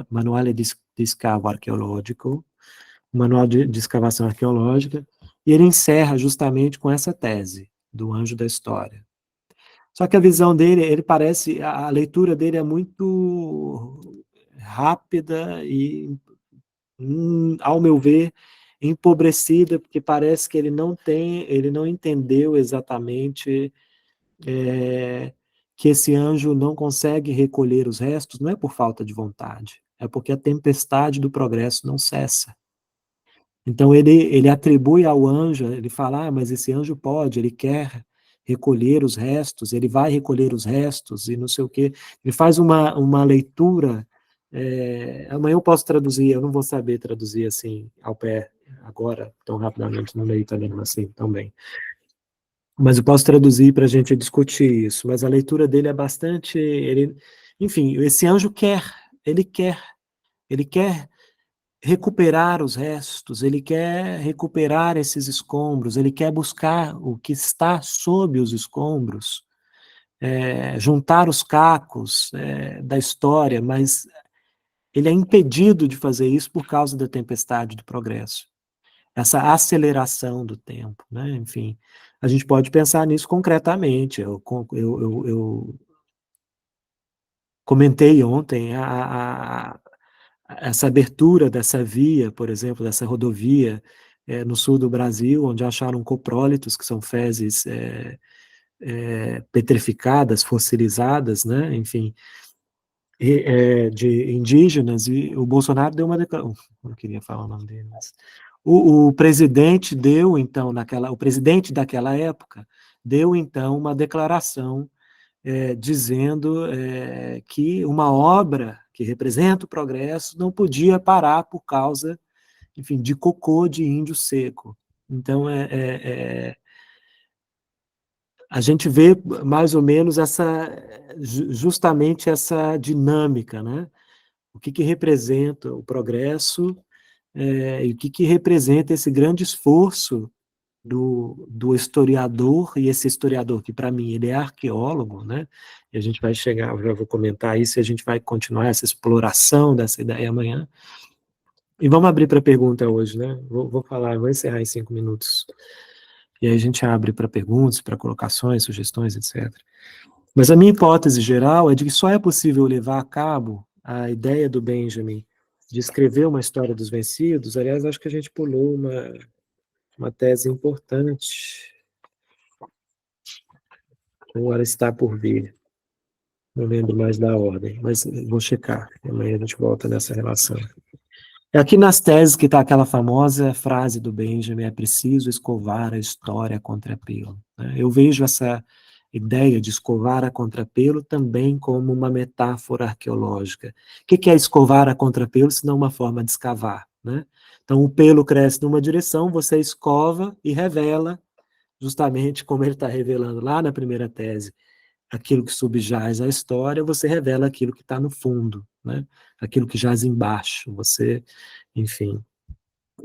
Manuale di Scavo Archeologico, manual de escavação arqueológica, e ele encerra justamente com essa tese do anjo da história. Só que a visão dele, ele parece, a leitura dele é muito rápida e, ao meu ver, empobrecida, porque parece que ele não entendeu exatamente que esse anjo não consegue recolher os restos, não é por falta de vontade, é porque a tempestade do progresso não cessa. Então ele atribui ao anjo, ele fala, mas esse anjo pode, ele quer recolher os restos, ele vai recolher os restos, e não sei o quê. Ele faz uma leitura, amanhã eu posso traduzir, eu não vou saber traduzir assim, ao pé, agora, tão rapidamente, no meio italiano assim, tão bem. Mas eu posso traduzir para a gente discutir isso, mas a leitura dele é bastante, enfim, esse anjo ele quer recuperar os restos, ele quer recuperar esses escombros, ele quer buscar o que está sob os escombros, juntar os cacos da história, mas ele é impedido de fazer isso por causa da tempestade do progresso, essa aceleração do tempo, né? Enfim, a gente pode pensar nisso concretamente. Eu comentei ontem essa abertura dessa via, por exemplo, dessa rodovia no sul do Brasil, onde acharam coprólitos, que são fezes petrificadas, fossilizadas, né? Enfim, de indígenas, e o Bolsonaro deu uma declaração, não queria falar o nome dele, mas o presidente deu, então, o presidente daquela época, deu, então, uma declaração dizendo que uma obra que representa o progresso não podia parar por causa, enfim, de cocô de índio seco. Então, a gente vê mais ou menos justamente essa dinâmica, né? O que representa o progresso e o que representa esse grande esforço do historiador, e esse historiador que, para mim, ele é arqueólogo, né? E a gente vai chegar, eu já vou comentar isso, e a gente vai continuar essa exploração dessa ideia amanhã. E vamos abrir para pergunta hoje, né? Vou encerrar em 5 minutos. E aí a gente abre para perguntas, para colocações, sugestões, etc. Mas a minha hipótese geral é de que só é possível levar a cabo a ideia do Benjamin de escrever uma história dos vencidos. Aliás, acho que a gente pulou uma tese importante. Agora está por vir. Não lembro mais da ordem, mas vou checar. Amanhã a gente volta nessa relação. É aqui nas teses que está aquela famosa frase do Benjamin, é preciso escovar a história a contrapelo. Eu vejo essa ideia de escovar a contrapelo também como uma metáfora arqueológica. O que é escovar a contrapelo, senão uma forma de escavar, né? Então, o pelo cresce numa direção, você escova e revela, justamente como ele está revelando lá na primeira tese, aquilo que subjaz a história, você revela aquilo que está no fundo, né? Aquilo que jaz embaixo. Você, enfim,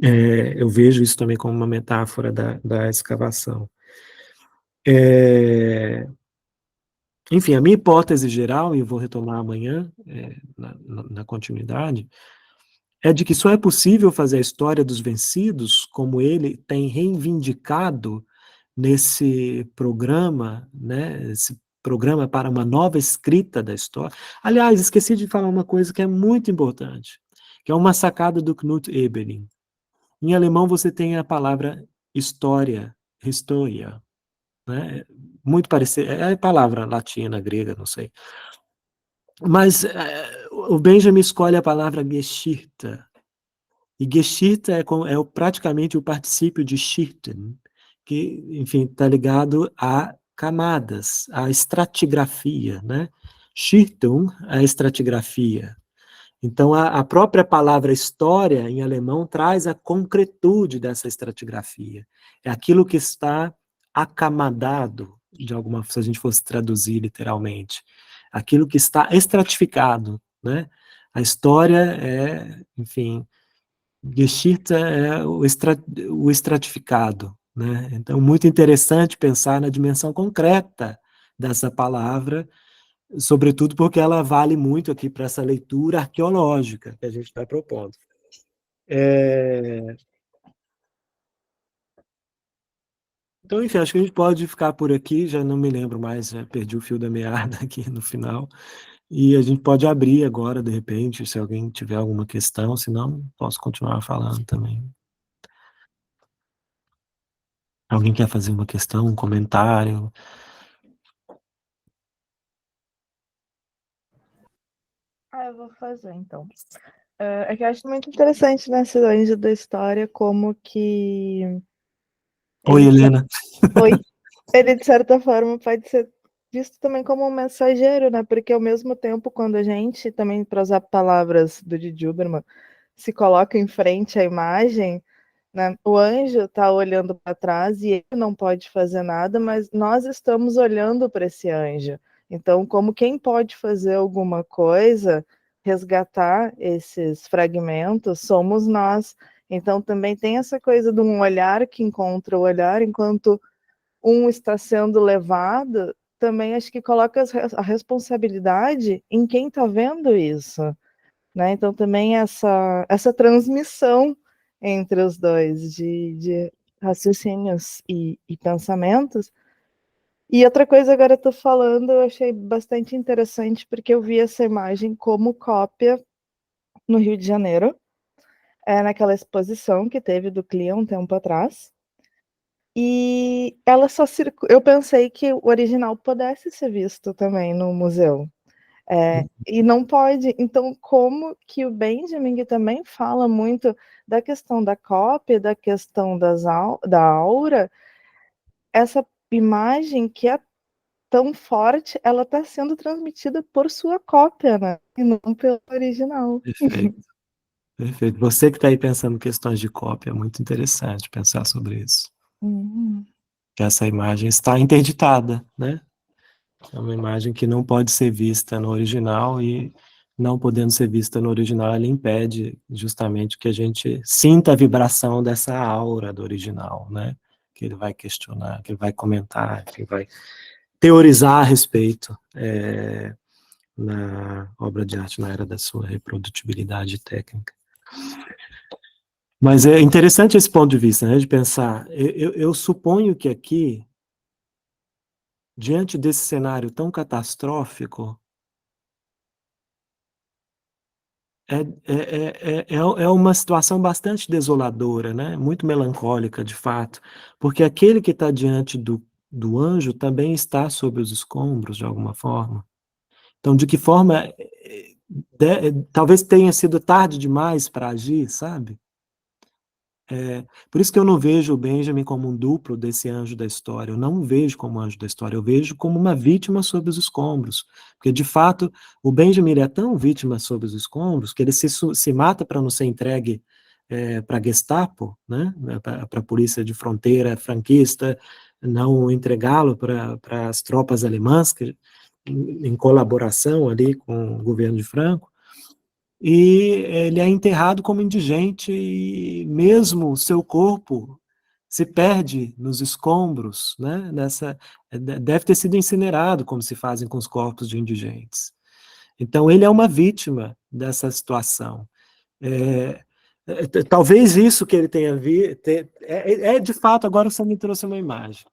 eu vejo isso também como uma metáfora da escavação. Enfim, a minha hipótese geral, e eu vou retomar amanhã, na continuidade, é de que só é possível fazer a história dos vencidos, como ele tem reivindicado nesse programa, né, esse programa para uma nova escrita da história. Aliás, esqueci de falar uma coisa que é muito importante, que é uma sacada do Knut Ebeling. Em alemão você tem a palavra história, Historia, né? Muito parecida, é a palavra latina, grega, não sei. Mas o Benjamin escolhe a palavra Geschichte, e Geschichte praticamente o particípio de Schichten, que, enfim, está ligado a camadas, a estratigrafia, né? Schichtung, a estratigrafia. Então, a própria palavra história, em alemão, traz a concretude dessa estratigrafia. É aquilo que está acamadado, de alguma forma, se a gente fosse traduzir literalmente. Aquilo que está estratificado, né? A história enfim, Geschichte é o estratificado, né? Então, muito interessante pensar na dimensão concreta dessa palavra, sobretudo porque ela vale muito aqui para essa leitura arqueológica que a gente está propondo. Então, enfim, acho que a gente pode ficar por aqui, já não me lembro mais, já perdi o fio da meada aqui no final, e a gente pode abrir agora, de repente, se alguém tiver alguma questão, senão posso continuar falando também. Alguém quer fazer uma questão, um comentário? Eu vou fazer, então. É que eu acho muito interessante nessa anjo da história como que Oi, ele, Helena. Oi. Ele, de certa forma, pode ser visto também como um mensageiro, né? Porque ao mesmo tempo, quando a gente, também para usar palavras do Didi Huberman, se coloca em frente à imagem, né? O anjo está olhando para trás e ele não pode fazer nada, mas nós estamos olhando para esse anjo. Então, como quem pode fazer alguma coisa, resgatar esses fragmentos, somos nós. Então, também tem essa coisa de um olhar que encontra o olhar, enquanto um está sendo levado, também acho que coloca a responsabilidade em quem está vendo isso, né? Então também essa transmissão entre os dois de raciocínios e pensamentos. E outra coisa, agora eu tô falando, eu achei bastante interessante porque eu vi essa imagem como cópia no Rio de Janeiro, naquela exposição que teve do CLIA um tempo atrás. E ela só eu pensei que o original pudesse ser visto também no museu. E não pode. Então, como que o Benjamin que também fala muito da questão da cópia, da questão da aura, essa imagem que é tão forte, ela está sendo transmitida por sua cópia, né? E não pelo original. Perfeito. Perfeito. Você que está aí pensando questões de cópia, é muito interessante pensar sobre isso. Uhum. Que essa imagem está interditada, né? É uma imagem que não pode ser vista no original e, não podendo ser vista no original, ela impede justamente que a gente sinta a vibração dessa aura do original, né? Que ele vai questionar, que ele vai comentar, que ele vai teorizar a respeito na obra de arte, na era da sua reprodutibilidade técnica. Mas é interessante esse ponto de vista, né? De pensar, eu suponho que aqui, diante desse cenário tão catastrófico, é uma situação bastante desoladora, né? Muito melancólica, de fato, porque aquele que está diante do anjo também está sob os escombros, de alguma forma. Então, de que forma, talvez tenha sido tarde demais para agir, sabe? Por isso que eu não vejo o Benjamin como um duplo desse anjo da história. Eu não o vejo como anjo da história, eu vejo como uma vítima sob os escombros. Porque, de fato, o Benjamin é tão vítima sob os escombros que ele se mata para não ser entregue para a Gestapo, né, para a polícia de fronteira franquista, não entregá-lo para as tropas alemãs, que, em colaboração ali com o governo de Franco. E ele é enterrado como indigente e mesmo o seu corpo se perde nos escombros, né? Deve ter sido incinerado, como se fazem com os corpos de indigentes. Então, ele é uma vítima dessa situação. Talvez isso que ele tenha visto, de fato, agora você me trouxe uma imagem.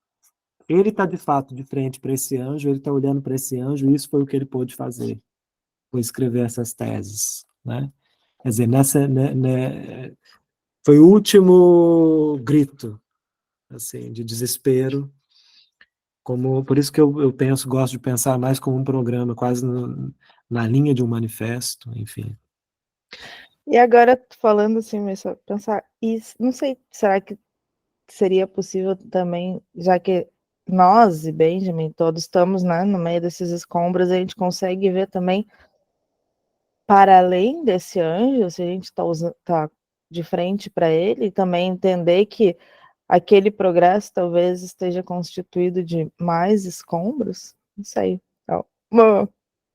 Ele está, de fato, de frente para esse anjo, ele está olhando para esse anjo, e isso foi o que ele pôde fazer, foi escrever essas teses, né? Quer dizer, foi o último grito, assim, de desespero. Por isso que eu penso, gosto de pensar mais como um programa, quase na linha de um manifesto, enfim. E agora, falando assim, mas só pensar, não sei, será que seria possível também, já que nós e Benjamin todos estamos, né, no meio desses escombros, a gente consegue ver também para além desse anjo, se a gente está de frente para ele, também entender que aquele progresso talvez esteja constituído de mais escombros, não sei, uma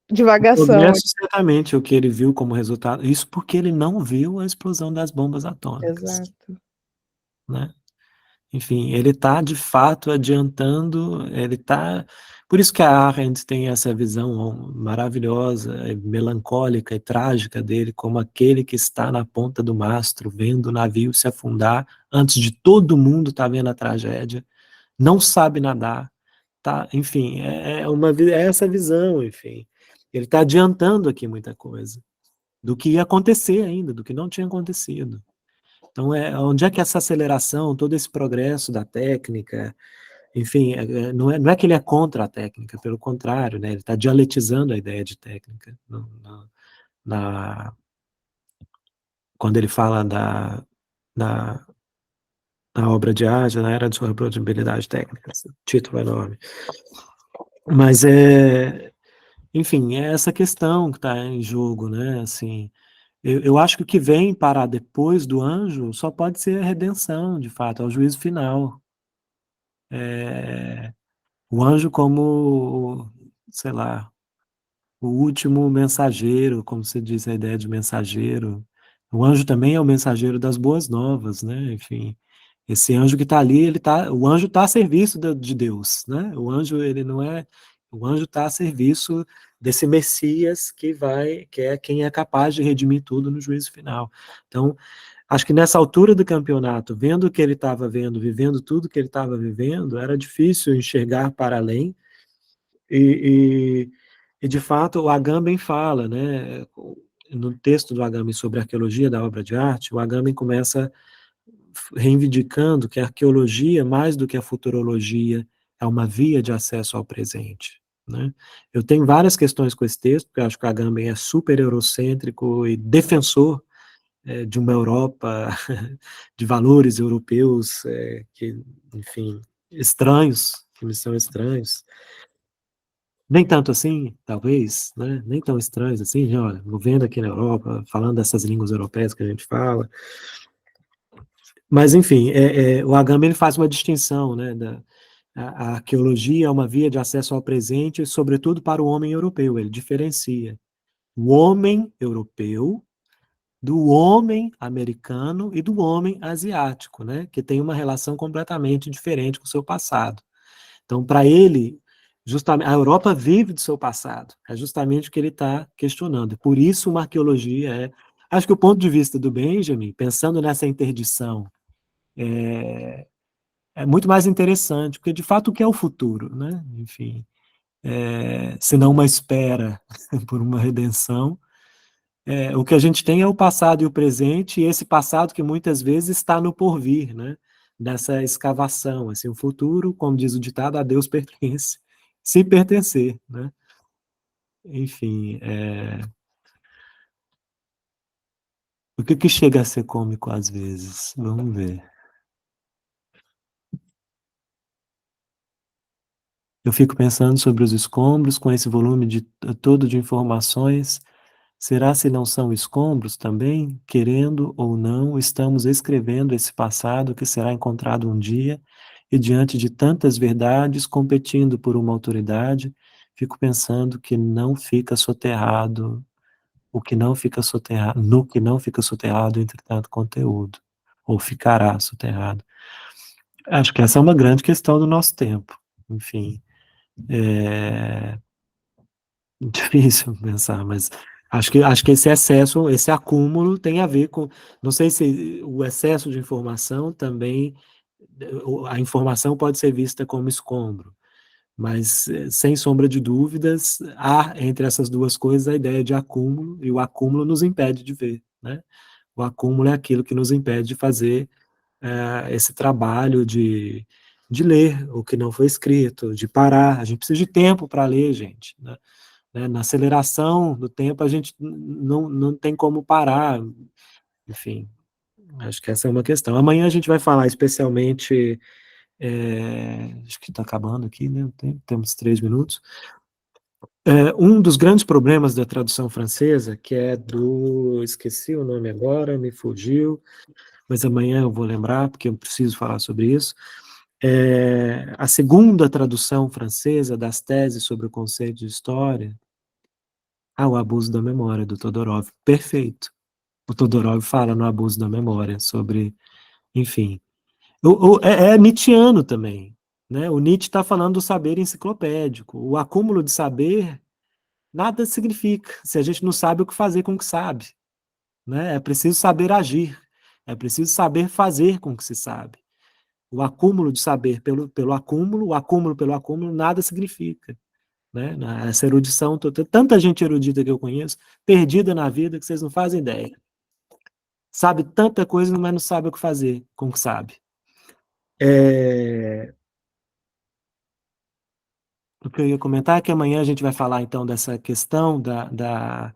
O divagação. progresso, certamente, é o que ele viu como resultado, isso porque ele não viu a explosão das bombas atômicas, Exato. né? enfim, ele está de fato adiantando, por isso que a Arendt tem essa visão maravilhosa, melancólica e trágica dele, como aquele que está na ponta do mastro, vendo o navio se afundar, antes de todo mundo estar vendo a tragédia, não sabe nadar, tá? Enfim, é essa visão, enfim. Ele está adiantando aqui muita coisa, do que ia acontecer ainda, do que não tinha acontecido. Então, onde é que essa aceleração, todo esse progresso da técnica, enfim, não é que ele é contra a técnica, pelo contrário, né, ele está dialetizando a ideia de técnica. Na, quando ele fala na, na obra de arte, na era de sua reprodutibilidade técnica, esse título é enorme. Mas, enfim, é essa questão que está em jogo, né, assim. Eu acho que o que vem parar depois do anjo só pode ser a redenção, de fato, é o juízo final. O anjo como, sei lá, o último mensageiro, como se diz a ideia de mensageiro. O anjo também é o mensageiro das boas novas, né? Enfim, esse anjo que está ali, o anjo está a serviço de Deus, né? O anjo, ele não é, o anjo está a serviço desse Messias que é quem é capaz de redimir tudo no juízo final. Então, acho que nessa altura do campeonato, vendo o que ele estava vendo, vivendo tudo que ele estava vivendo, era difícil enxergar para além. E, de fato, o Agamben fala, né, no texto do Agamben sobre a arqueologia da obra de arte, o Agamben começa reivindicando que a arqueologia, mais do que a futurologia, é uma via de acesso ao presente. Né? Eu tenho várias questões com esse texto, porque eu acho que o Agamben é super eurocêntrico e defensor de uma Europa, de valores europeus que, enfim, estranhos, que me são estranhos. Nem tanto assim, talvez, né? Nem tão estranhos assim, olha, vivendo aqui na Europa, falando dessas línguas europeias que a gente fala. Mas, enfim, o Agamben ele faz uma distinção, né? A arqueologia é uma via de acesso ao presente, sobretudo para o homem europeu. Ele diferencia o homem europeu do homem americano e do homem asiático, né? Que tem uma relação completamente diferente com o seu passado. Então, para ele, justamente, a Europa vive do seu passado. É justamente o que ele está questionando. Por isso, uma arqueologia é. Acho que o ponto de vista do Benjamin, pensando nessa interdição, é muito mais interessante, porque de fato o que é o futuro, né? Enfim, se não uma espera por uma redenção, o que a gente tem é o passado e o presente, e esse passado que muitas vezes está no porvir, né? Nessa escavação, assim, o futuro, como diz o ditado, a Deus pertence, se pertencer, né? Enfim, o que chega a ser cômico às vezes? Vamos ver. Eu fico pensando sobre os escombros, com esse volume todo de informações. Será se não são escombros também? Querendo ou não, estamos escrevendo esse passado que será encontrado um dia, e diante de tantas verdades, competindo por uma autoridade, fico pensando que não fica soterrado, no que não fica soterrado, entre tanto conteúdo, ou ficará soterrado. Acho que essa é uma grande questão do nosso tempo. Enfim, é difícil pensar, mas acho que esse excesso, esse acúmulo tem a ver com, não sei se o excesso de informação também, a informação pode ser vista como escombro, mas sem sombra de dúvidas, há entre essas duas coisas a ideia de acúmulo, e o acúmulo nos impede de ver, né? O acúmulo é aquilo que nos impede de fazer esse trabalho de ler o que não foi escrito, de parar. A gente precisa de tempo para ler, gente, né? Na aceleração do tempo, a gente não tem como parar. Enfim, acho que essa é uma questão. Amanhã a gente vai falar especialmente, acho que está acabando aqui, né? Temos 3 minutos. Um dos grandes problemas da tradução francesa, que é esqueci o nome agora, me fugiu, mas amanhã eu vou lembrar, porque eu preciso falar sobre isso. A segunda tradução francesa das teses sobre o conceito de história, o abuso da memória, do Todorov. Perfeito. O Todorov fala no abuso da memória, sobre, enfim. É Nietzscheano também, né? O Nietzsche está falando do saber enciclopédico. O acúmulo de saber nada significa se a gente não sabe o que fazer com o que sabe, né? É preciso saber agir, é preciso saber fazer com o que se sabe. O acúmulo de saber pelo acúmulo, o acúmulo pelo acúmulo, nada significa, né? Essa erudição, tanta gente erudita que eu conheço, perdida na vida, que vocês não fazem ideia. Sabe tanta coisa, mas não sabe o que fazer com o que sabe. O que eu ia comentar é que amanhã a gente vai falar, então, dessa questão da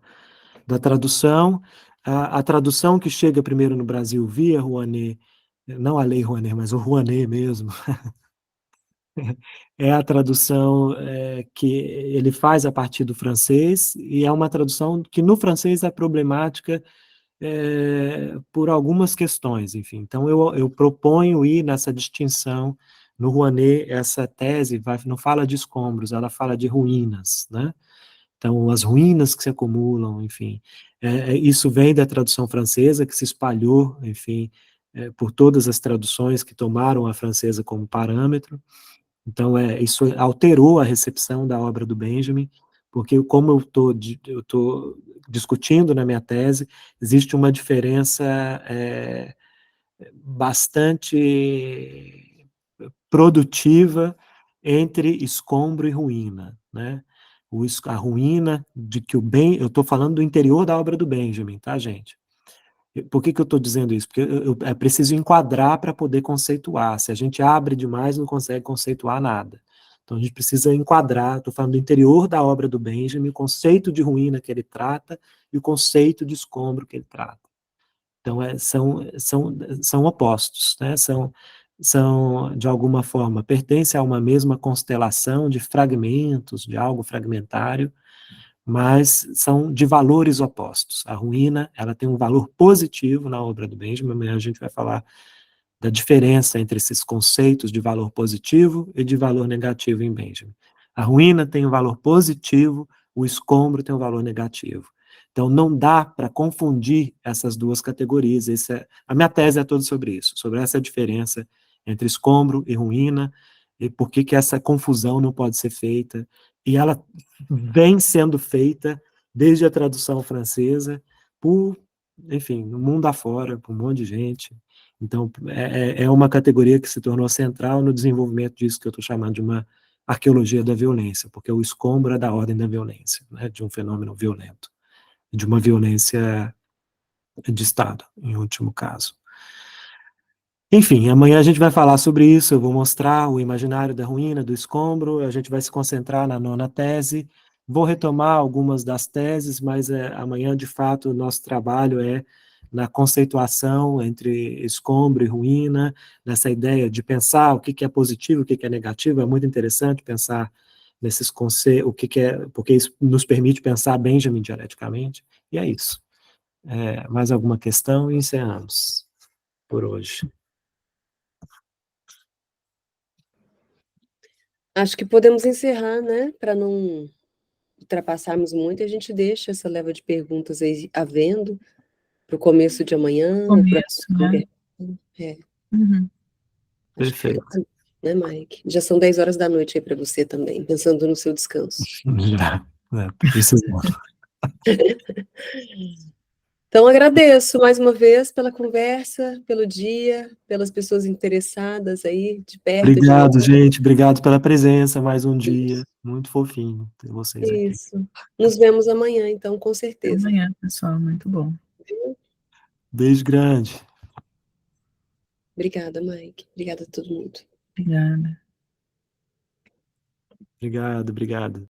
tradução. A tradução que chega primeiro no Brasil via Rouanet, não a Lei Rouanet, mas o Rouanet mesmo, é a tradução que ele faz a partir do francês, e é uma tradução que no francês é problemática por algumas questões, enfim. Então, eu proponho ir nessa distinção. No Rouanet, essa tese não fala de escombros, ela fala de ruínas, né? Então, as ruínas que se acumulam, enfim. Isso vem da tradução francesa, que se espalhou, enfim, por todas as traduções que tomaram a francesa como parâmetro. Então, isso alterou a recepção da obra do Benjamin, porque como eu estou discutindo na minha tese, existe uma diferença bastante produtiva entre escombro e ruína, né? A ruína de que eu estou falando do interior da obra do Benjamin, tá, gente? Por que eu estou dizendo isso? Porque é preciso enquadrar para poder conceituar. Se a gente abre demais, não consegue conceituar nada. Então a gente precisa enquadrar. Estou falando do interior da obra do Benjamin, o conceito de ruína que ele trata e o conceito de escombro que ele trata. Então são opostos, né? São, de alguma forma, pertencem a uma mesma constelação de fragmentos, de algo fragmentário, mas são de valores opostos. A ruína, ela tem um valor positivo na obra do Benjamin, amanhã a gente vai falar da diferença entre esses conceitos de valor positivo e de valor negativo em Benjamin. A ruína tem um valor positivo, o escombro tem um valor negativo. Então, não dá para confundir essas duas categorias. A minha tese é toda sobre isso, sobre essa diferença entre escombro e ruína, e por que essa confusão não pode ser feita. E ela vem sendo feita desde a tradução francesa, enfim, no mundo afora, por um monte de gente. Então, é uma categoria que se tornou central no desenvolvimento disso que eu estou chamando de uma arqueologia da violência, porque o escombro é da ordem da violência, né, de um fenômeno violento, de uma violência de Estado, em último caso. Enfim, amanhã a gente vai falar sobre isso, eu vou mostrar o imaginário da ruína, do escombro, a gente vai se concentrar na 9ª tese, vou retomar algumas das teses, mas amanhã, de fato, o nosso trabalho é na conceituação entre escombro e ruína, nessa ideia de pensar o que é positivo, o que é negativo, é muito interessante pensar nesses conceitos, porque isso nos permite pensar Benjamin dialeticamente, e é isso. Mais alguma questão e encerramos por hoje. Acho que podemos encerrar, né? Para não ultrapassarmos muito, a gente deixa essa leva de perguntas aí havendo para o começo de amanhã. Começo, né? Acho que Perfeito. fica, né, Mike? Já são 10 horas da noite aí para você também, pensando no seu descanso. Já, precisando. Então, agradeço mais uma vez pela conversa, pelo dia, pelas pessoas interessadas aí, de perto, Obrigado, de longe. gente. Obrigado pela presença mais um dia. Muito fofinho ter vocês aqui. Isso. Nos vemos amanhã, então, com certeza. Amanhã, pessoal. Muito bom. Beijo grande. Obrigada, Mike. Obrigada a todo mundo. Obrigada. Obrigado.